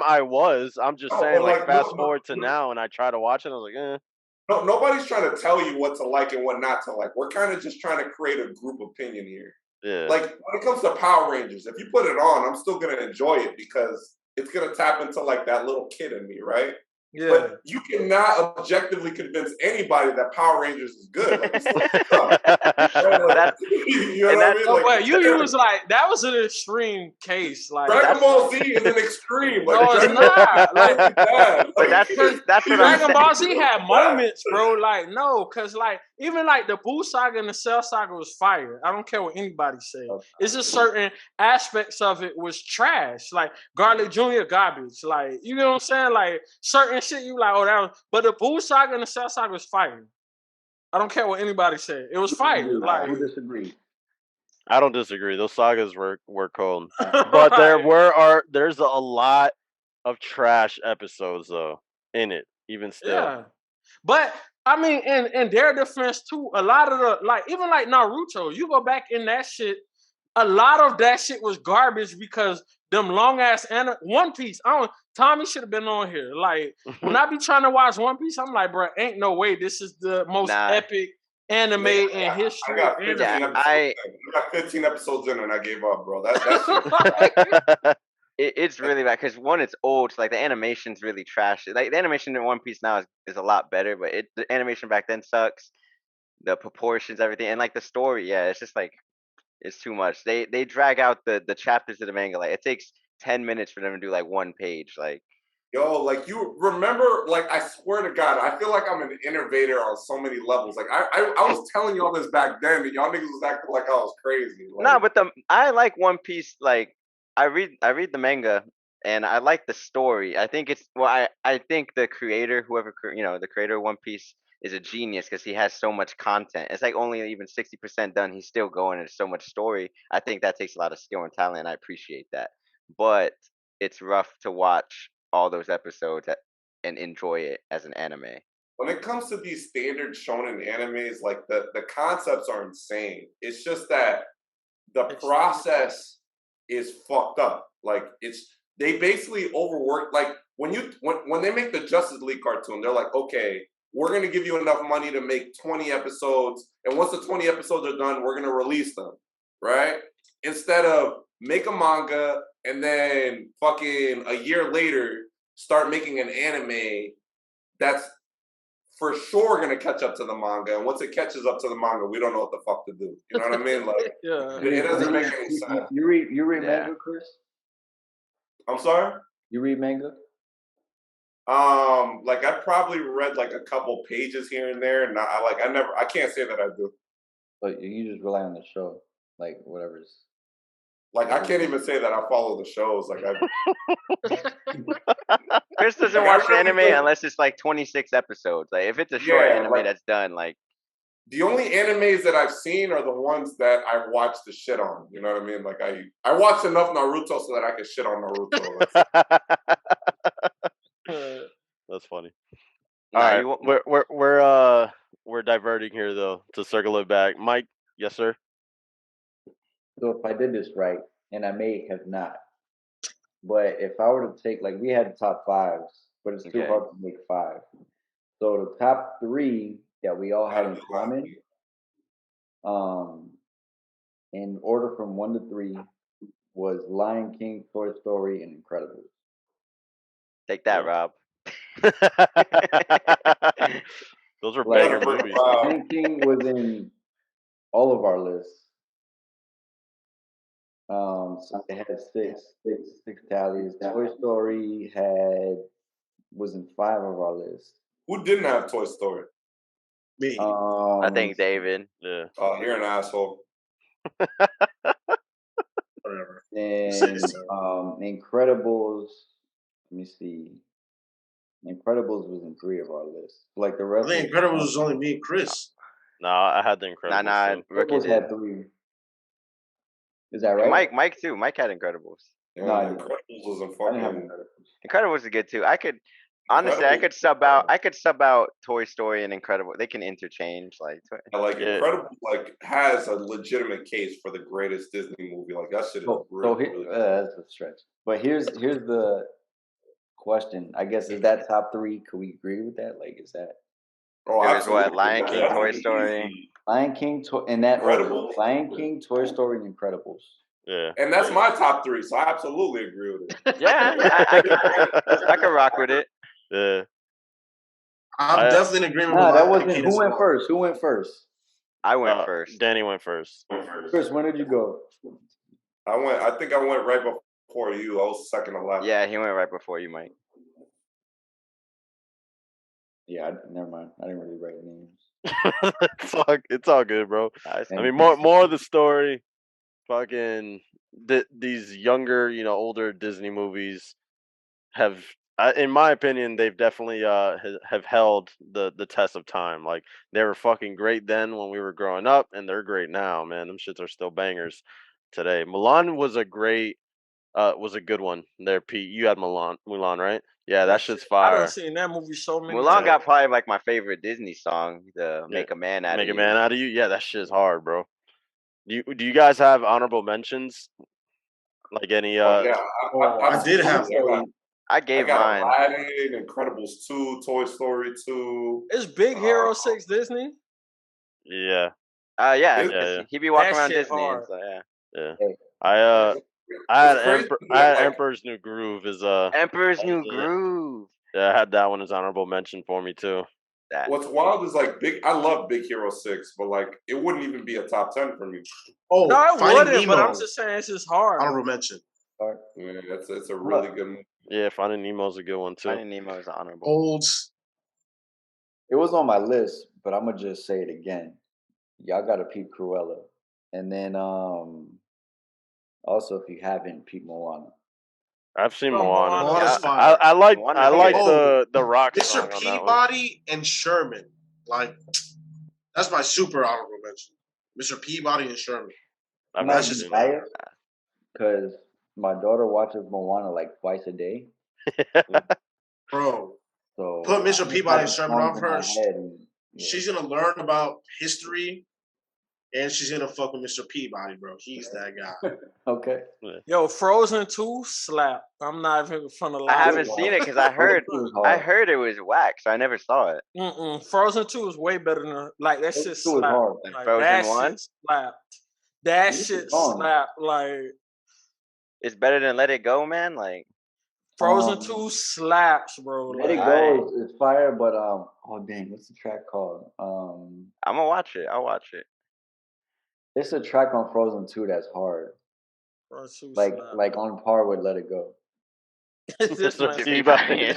I'm just saying like fast forward to now and I try to watch it, I was like, No, nobody's trying to tell you what to like and what not to like. We're kind of just trying to create a group opinion here. Yeah. Like when it comes to Power Rangers, if you put it on, I'm still gonna enjoy it because it's gonna tap into like that little kid in me, right? Yeah. But you cannot objectively convince anybody that Power Rangers is good. Like, you was like that was an extreme case. Like Dragon Ball Z is an extreme. Like, no, it's not. Like, but that's what Dragon Ball Z had moments, bro. Like no, because like even like the Boo saga and the Cell saga was fire. I don't care what anybody say. It's just certain aspects of it was trash. Like Garlic Jr. garbage. Like, you know what I'm saying? Like certain shit you like, oh, that was, but the Boo saga and the Cell saga was fire. I don't care what anybody said. It was fire. Like, who disagrees? I don't disagree. Those sagas were cold, but there's a lot of trash episodes though in it. Even still, yeah. But I mean, in their defense too, a lot of the like even like Naruto, you go back in that shit, a lot of that shit was garbage because them long ass One Piece. Tommy should have been on here. Like when I be trying to watch One Piece, I'm like, bro, ain't no way this is the most epic anime in history. I got 15 episodes in and I gave up, bro. That it's really bad because one, it's old. So like the animation's really trash. Like the animation in One Piece now is a lot better, but the animation back then sucks. The proportions, everything, and like the story, yeah, it's just like it's too much. They drag out the chapters of the manga. Like it takes 10 minutes for them to do like one page. Like, yo, like you remember, like I swear to God, I feel like I'm an innovator on so many levels. Like I was telling y'all this back then, and y'all niggas was acting like I was crazy. Like, no, but I like One Piece. Like I read the manga and I like the story. I think I think the creator, the creator of One Piece is a genius because he has so much content. It's like only even 60% done. He's still going. There's so much story. I think that takes a lot of skill and talent. And I appreciate that. But it's rough to watch all those episodes and enjoy it as an anime. When it comes to these standard shonen animes, like the concepts are insane. It's just that the process is fucked up. Like they basically overwork. Like when they make the Justice League cartoon, they're like, okay, we're gonna give you enough money to make 20 episodes, and once the 20 episodes are done, we're gonna release them, right? Instead of make a manga and then fucking a year later start making an anime that's for sure gonna catch up to the manga, and once it catches up to the manga, we don't know what the fuck to do. You know what I mean? Like, it doesn't make any sense. You read manga, Chris? I'm sorry? You read manga? Like I probably read like a couple pages here and there, and I can't say that I do. But you just rely on the show, like whatever's. Like I can't even say that I follow the shows. Like Chris doesn't watch anime unless it's like 26 episodes. Like if it's a short anime that's done, like the only animes that I've seen are the ones that I watch the shit on. You know what I mean? Like I watched enough Naruto so that I can shit on Naruto. That's funny. All right, we're diverting here though to circle it back. Mike, yes sir. So if I did this right, and I may have not, but if I were to take, like, we had top fives, but it's too hard to make five. So the top three that we all had in common, in order from 1 to 3, was Lion King, Toy Story, and Incredibles. Take that, Rob. Those were banger movies. Lion King was in all of our lists. So they had six tallies. Toy Story was in 5 of our lists. Who didn't have Toy Story? Me. I think David. Yeah. Oh, you're an asshole. Whatever. And Incredibles. Let me see. Incredibles was in 3 of our lists. Like the rest. I think Incredibles was only me and Chris. No, I had the Incredibles. Nah, Rookie had 3. Is that right? Mike too. Mike had Incredibles. Yeah, no, Incredibles was a fucking. Incredibles is good too. I could sub out Toy Story and Incredible. They can interchange. Incredibles has a legitimate case for the greatest Disney movie. Like that shit is really that's a stretch. But here's the question. I guess is that top 3? Could we agree with that? Like, is that? Oh, there's what? Lion King, Toy Story. Lion King, in that order. Lion King, Toy Story, and Incredibles. Yeah. And that's my top 3, so I absolutely agree with it. Yeah, I can rock with it. Yeah. I'm definitely in agreement with that. Who went first? Who went first? I went first. Danny went first. Chris, when did you go? I think I went right before you. I was second to last. Yeah, he went right before you, Mike. Yeah, never mind. I didn't really write names. It's all good, bro. I mean, more of the story. Fucking these younger, older Disney movies have, in my opinion, they've definitely have held the test of time. Like they were fucking great then when we were growing up, and they're great now, man. Them shits are still bangers today. Mulan was a good one. There, Pete. You had Mulan, right? Yeah, that shit's I done fire. seen that movie so many Mulan times. got probably like my favorite Disney song, the Yeah. "Make a Man Out Make of a You." man out of you. Yeah, that shit's hard, bro. Do you guys have honorable mentions? Like any Yeah, I did have absolutely. I I gave got mine. Aladdin, Incredibles 2, Toy Story 2. Is Big Hero 6 Disney? Yeah. Yeah, It's, because Yeah. he be walking That around shit Disney, and hard. so yeah. Yeah. Hey, I had it's crazy. I had Like, Emperor's New Groove as Emperor's New Groove. yeah, I had that one as honorable mention for me too. That what's wild is like I love Big Hero 6, but like it wouldn't even be a top 10 for me. Oh, No, it Finding wouldn't, but Nemo. I'm just saying it's just hard. Honorable mention. Yeah, it's a really good movie. Yeah, Finding Nemo's a good one too. Finding Nemo is honorable. Olds. it was on my list, but I'm gonna just say it again. Y'all gotta peep Cruella, and then also if you haven't, peep Moana. I've seen Well, Moana. Moana's yeah. fire. I like good. the rock Mr. song on that one. Peabody and Sherman. Like, that's my super honorable mention. Mr. Peabody and Sherman. I've I'm never not seen that. because my daughter watches Moana like twice a day. Bro, So put Mr. I just Peabody have and Sherman songs off in my her. head and, yeah. She's gonna learn about history, and she's gonna fuck with Mr. Peabody, bro. He's that guy. Okay. Yo, Frozen 2 slap. I'm not even from the lie. I haven't seen it because I heard it was whack, so I never saw it. Frozen 2 is way better than like that shit Frozen 2 is slap. hard. Like Like, Frozen that 1? shit slap. That This shit is gone. slap. Like It's better than Let It Go, man. Like Frozen 2 slaps, bro. Let It Like, Go is fire, but oh dang, what's the track called? I'm gonna watch it. I'll watch it. It's a track on Frozen 2 that's hard. Frozen 2 Like slap. like on par with Let It Go. This man. Mr. Peabody.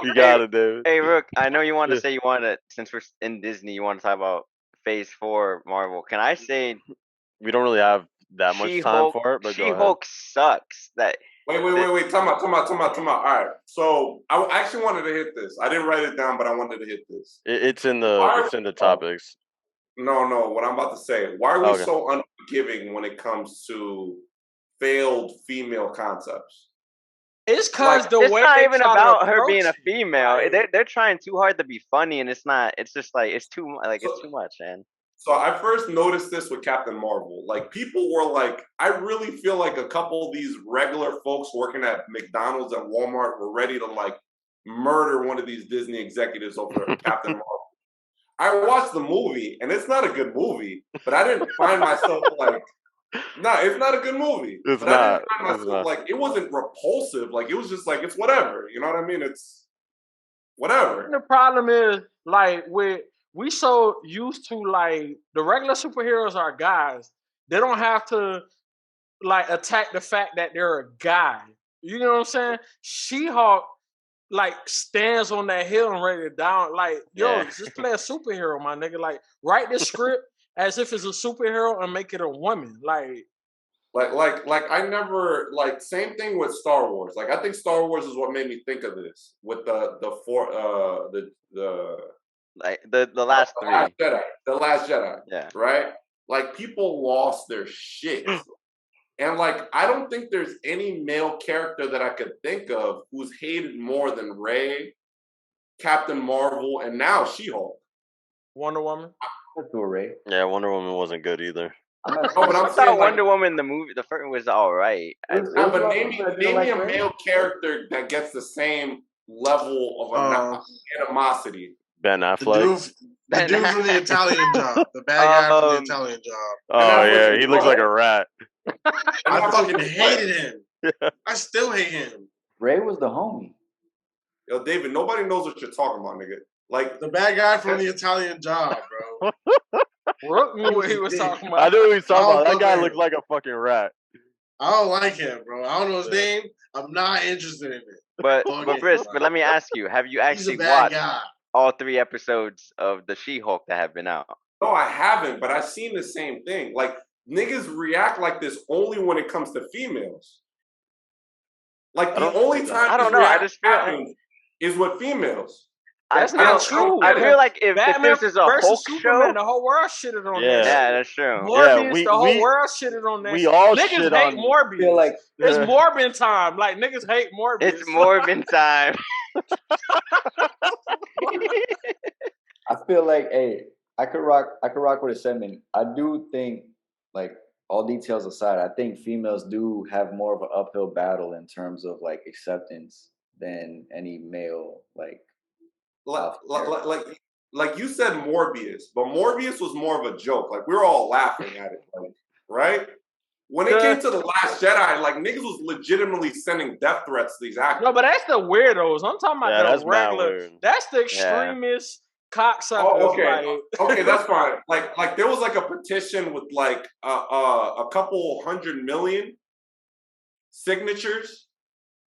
You got it, David. Hey, Rook, I know you want to say you want to, since we're in Disney, you want to talk about Phase 4 Marvel. Can I say We don't really have that much time for it, but go ahead. She-Hulk sucks. That Wait. Time out. All right. So I actually wanted to hit this. I didn't write it down, but I wanted to hit this. It's in the topics. No. What I'm about to say. Why are we so unforgiving when it comes to failed female concepts? It's because the it's way not they even try to about her approach being a it. female. Like, They're trying too hard to be funny, and it's not. It's just like it's too much, man. So I first noticed this with Captain Marvel. Like people were like, I really feel like a couple of these regular folks working at McDonald's and Walmart were ready to like murder one of these Disney executives over Captain Marvel. I watched the movie, and it's not a good movie, but I didn't find myself like, it's not a good movie. It's but not. I didn't find myself like, it wasn't repulsive. Like, it was just like, it's whatever. You know what I mean? It's whatever. the problem is, like, we so used to, like, the regular superheroes are guys. They don't have to, like, attack the fact that they're a guy. You know what I'm saying? She-Hulk, like, stands on that hill and ready to down. Like, yo, just play a superhero, my nigga. Like, write the script as if it's a superhero and make it a woman. Like I never like same thing with Star Wars. Like I think Star Wars is what made me think of this with the last three. The Last Jedi. Yeah. Right? Like people lost their shit. And like I don't think there's any male character that I could think of who's hated more than Rey, Captain Marvel, and now She-Hulk. Wonder Woman. Let's do a Rey. Yeah, Wonder Woman wasn't good either. But I'm I saying thought Wonder Woman the movie, the first was all right. But name me a male character that gets the same level of animosity. Ben Affleck. The dude from the Italian Job. The bad guy from the Italian Job. Oh yeah, he looks like a rat. I fucking hated him. I still hate him. Rey was the homie. Yo, David, nobody knows what you're talking about, nigga. Like the bad guy from the Italian Job, bro. Rook knew what he was talking about. I knew what he was talking about. That guy looked like a fucking rat. I don't like him, bro. I don't know his name. I'm not interested in it. But Briss, but let me ask you: have you actually watched? Guy. all 3 episodes of the She-Hulk that have been out. No, I haven't, but I've seen the same thing. Like niggas react like this only when it comes to females. Like the only time I don't this know. I reaction just feel happens is with females. That's not true. I feel like if Batman this is a versus Hulk Superman, show, the whole world shitted on Yeah. that. yeah, that's true. Morbius, the whole world shitted on that. We all niggas shit hate on. Morbius. Feel like It's Morbin time. Like niggas hate Morbius. It's Morbin time. I feel like, hey, I could rock with a segment. I do think, like, all details aside, I think females do have more of an uphill battle in terms of like acceptance than any male. Like you said, Morbius, but Morbius was more of a joke. Like we were all laughing at it, like, right? When it came to the Last Jedi, like niggas was legitimately sending death threats to these actors. No, but that's the weirdos. I'm talking about that's the regular. weird. That's the extremist cocksuckers. Oh, okay, like. okay, that's fine. Like there was like a petition with like a couple 100 million signatures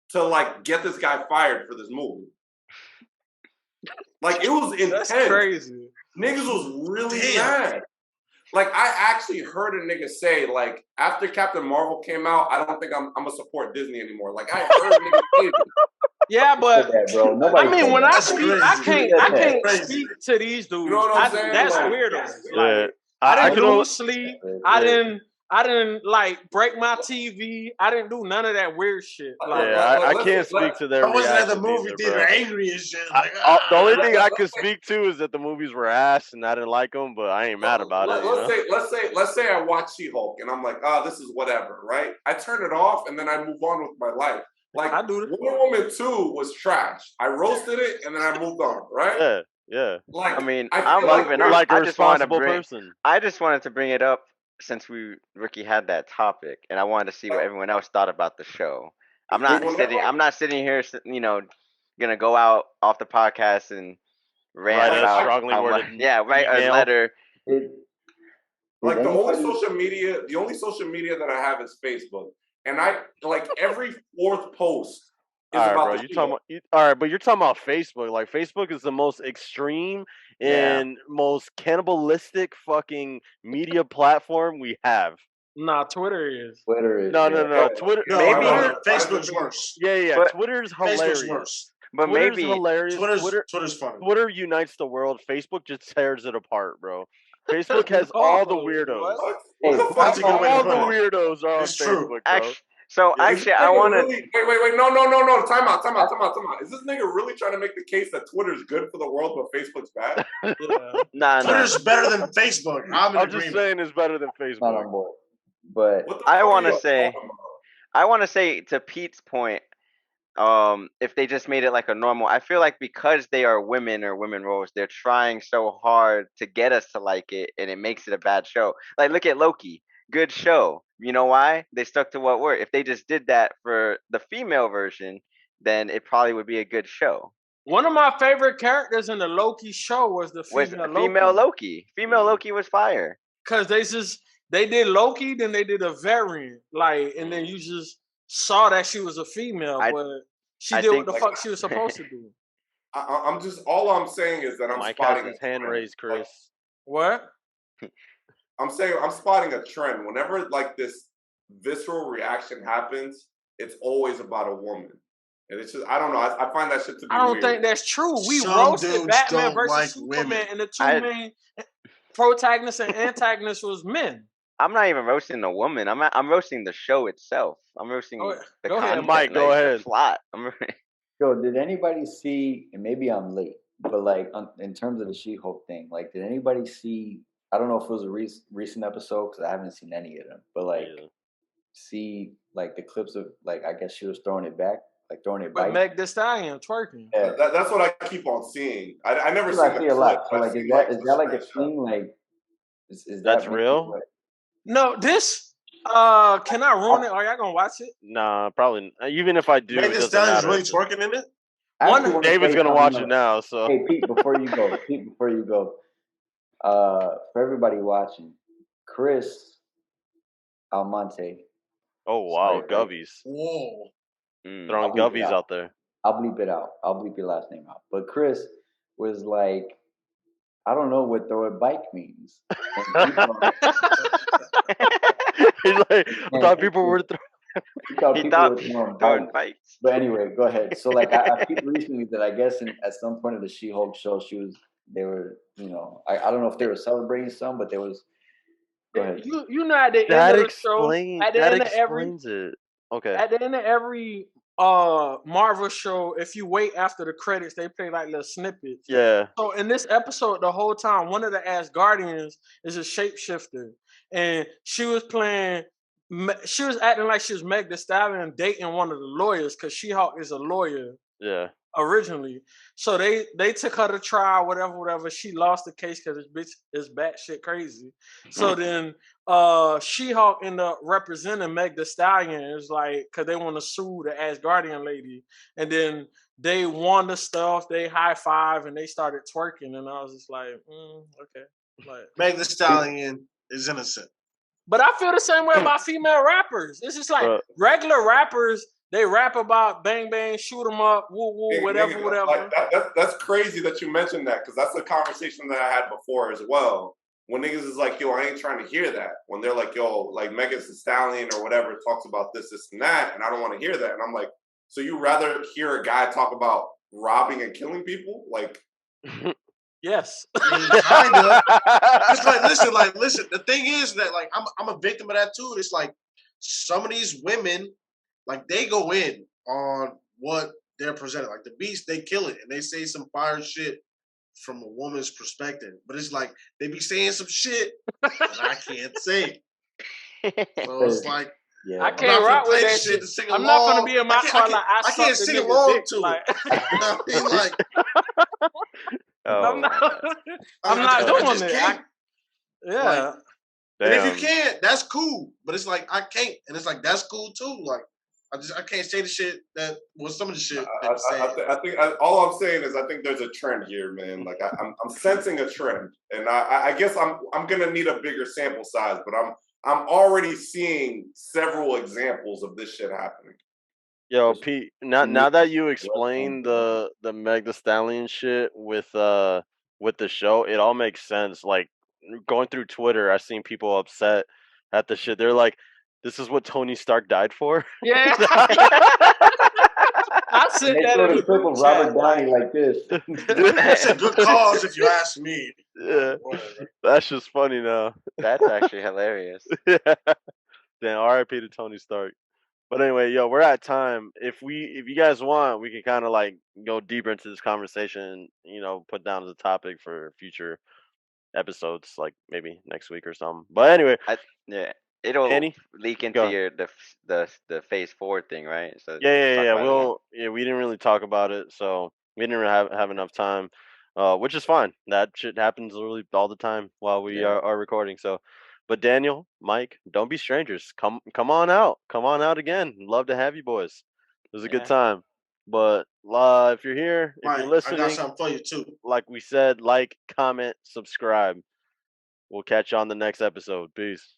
to like get this guy fired for this movie. Like it was intense. That's crazy. Niggas was really mad. Like I actually heard a nigga say, like, after Captain Marvel came out, I don't think I'm gonna support Disney anymore. Like I heard niggas say it. Yeah, but I mean, when I speak, crazy. I can't speak to these dudes. You know what I'm saying? That's Like, weirdos. Yeah. Like, I didn't can lose sleep. I didn't like break my TV. I didn't do none of that weird shit. Like, I can't speak to their I wasn't at the reaction movie either, theater bro. angry as shit. Like, The only thing I could speak to is that the movies were ass and I didn't like them, but I ain't mad about it. Let's say I watch She-Hulk and I'm like, this is whatever, right? I turn it off and then I move on with my life. Like I do Wonder Woman 2 was trash. I roasted it and then I moved on, right? Yeah. Like I mean, I'm moving on. like a I just wanted to responsible bring. person. I just wanted to bring it up since Ricky had that topic, and I wanted to see what everyone else thought about the show. I'm not sitting here, gonna go out off the podcast and rant about strongly how worded much. Write a letter. Like the only social media that I have is Facebook, and I like every fourth post. All right, bro. All right, but you're talking about Facebook. Like Facebook is the most extreme and most cannibalistic fucking media platform we have. Nah, Twitter is. No. Twitter. Maybe Facebook's worse. Yeah. Twitter's hilarious. Facebook's worse. But Twitter's maybe hilarious. Twitter's funny. Twitter unites the world. Facebook just tears it apart, bro. Facebook has all the weirdos. All the weirdos are on Facebook, bro. Actually, I want to. Wait, no. Time out. Is this nigga really trying to make the case that Twitter's good for the world, but Facebook's bad? Nah. Twitter's better than Facebook. I'm just saying it's better than Facebook. But I want to say to Pete's point, if they just made it like a normal, I feel like because they are women or women roles, they're trying so hard to get us to like it, and it makes it a bad show. Like look at Loki. Good show. You know why? They stuck to what worked. If they just did that for the female version, then it probably would be a good show. One of my favorite characters in the Loki show was the female Loki. Female Loki was fire. Cause they did Loki, then they did a variant, like, and then you just saw that she was a female, but she did what the fuck she was supposed to do. All I'm saying is that I'm Mike spotting has his hand raised, Chris. What? I'm saying I'm spotting a trend. Whenever like this visceral reaction happens, it's always about a woman. And it's just I don't know. I find that shit to be I don't weird. think that's true. We Some roasted dudes Batman don't versus like Superman, women. and the two main protagonists and antagonists was men. I'm not even roasting the woman. I'm roasting the show itself. I'm roasting the content, Mike, go ahead. The plot. Yo, did anybody see? And maybe I'm late, but like in terms of the She-Hulk thing, like, did anybody see? I don't know if it was a recent episode because I haven't seen any of them, but like see like the clips of like I guess she was throwing it back, like throwing it back. Meg Thee Stallion twerking. Yeah. That's what I keep on seeing. I never see a lot. So like, is that like a thing? Like, is that's real? No, this. Can I ruin it? Are y'all gonna watch it? Nah, probably. Even if I do, Meg Thee Stallion's really twerking in it. David's gonna watch it now. So hey, Pete, before you go. For everybody watching, Chris Almonte. Oh wow, Gubbies. Whoa. Throwing Gubbies out there. I'll bleep it out. I'll bleep your last name out. But Chris was like, I don't know what throw a bike means. And, He's like, I thought people were He thought throwing bikes. But anyway, go ahead. So like I peeped recently that I guess at some point of the She-Hulk show, they were, I don't know if they were celebrating some, but there was. Go ahead. You know, at the end of the show, at the end of explains it. Okay. At the end of every Marvel show, if you wait after the credits, they play like little snippets. Yeah. So in this episode, the whole time, one of the Asgardians is a shapeshifter, and she was acting like she was Meg Thee Stallion dating one of the lawyers because She-Hulk is a lawyer. Yeah. Originally, so they took her to trial, whatever. She lost the case because this bitch is batshit crazy. So then, She-Hulk ended up representing Meg Thee Stallion. It's like because they want to sue the Asgardian lady, and then they won the stuff. They high five and they started twerking, and I was just like, okay, like Meg Thee Stallion is innocent. But I feel the same way about female rappers. It's just like regular rappers. They rap about bang bang, shoot 'em up, woo woo, whatever. Like, that's crazy that you mentioned that because that's a conversation that I had before as well. When niggas is like, yo, I ain't trying to hear that. When they're like, yo, like Megan Thee Stallion or whatever talks about this, and that, and I don't want to hear that. And I'm like, so you rather hear a guy talk about robbing and killing people? Like, yes, kind of. It's like, listen. The thing is that like I'm a victim of that too. It's like some of these women. Like they go in on what they're presented. Like the Beast, they kill it and they say some fire shit from a woman's perspective. But it's like they be saying some shit that I can't say. So it's like I can't rock with that shit. I'm not gonna be in my car like I can't sing along to like, it. You know what I mean? Like I'm not doing it. Yeah. Like, and if you can't, that's cool. But it's like I can't, and it's like that's cool too. Like. I can't say the shit that was some of the shit. I think all I'm saying is I think there's a trend here, man. Like I'm sensing a trend, and I guess I'm gonna need a bigger sample size, but I'm already seeing several examples of this shit happening. Yo, Pete. Now that you explained the Meg Thee Stallion shit with the show, it all makes sense. Like going through Twitter, I've seen people upset at the shit. They're like, this is what Tony Stark died for? Yeah. I said that in the group Robert Downey like this. It's a good cause if you ask me. Yeah. That's just funny now. That's actually hilarious. Yeah. Then RIP to Tony Stark. But anyway, yo, we're at time. If you guys want, we can kind of like go deeper into this conversation, put down as a topic for future episodes, like maybe next week or something. But anyway. It'll leak into the phase 4 thing, right? So yeah. We didn't really talk about it, so we didn't really have enough time, which is fine. That shit happens literally all the time while we are recording. So, but Daniel, Mike, don't be strangers. Come on out. Come on out again. Love to have you boys. It was a good time. But if you're here, if you're listening, I got something for you too. Like we said, like, comment, subscribe. We'll catch you on the next episode. Peace.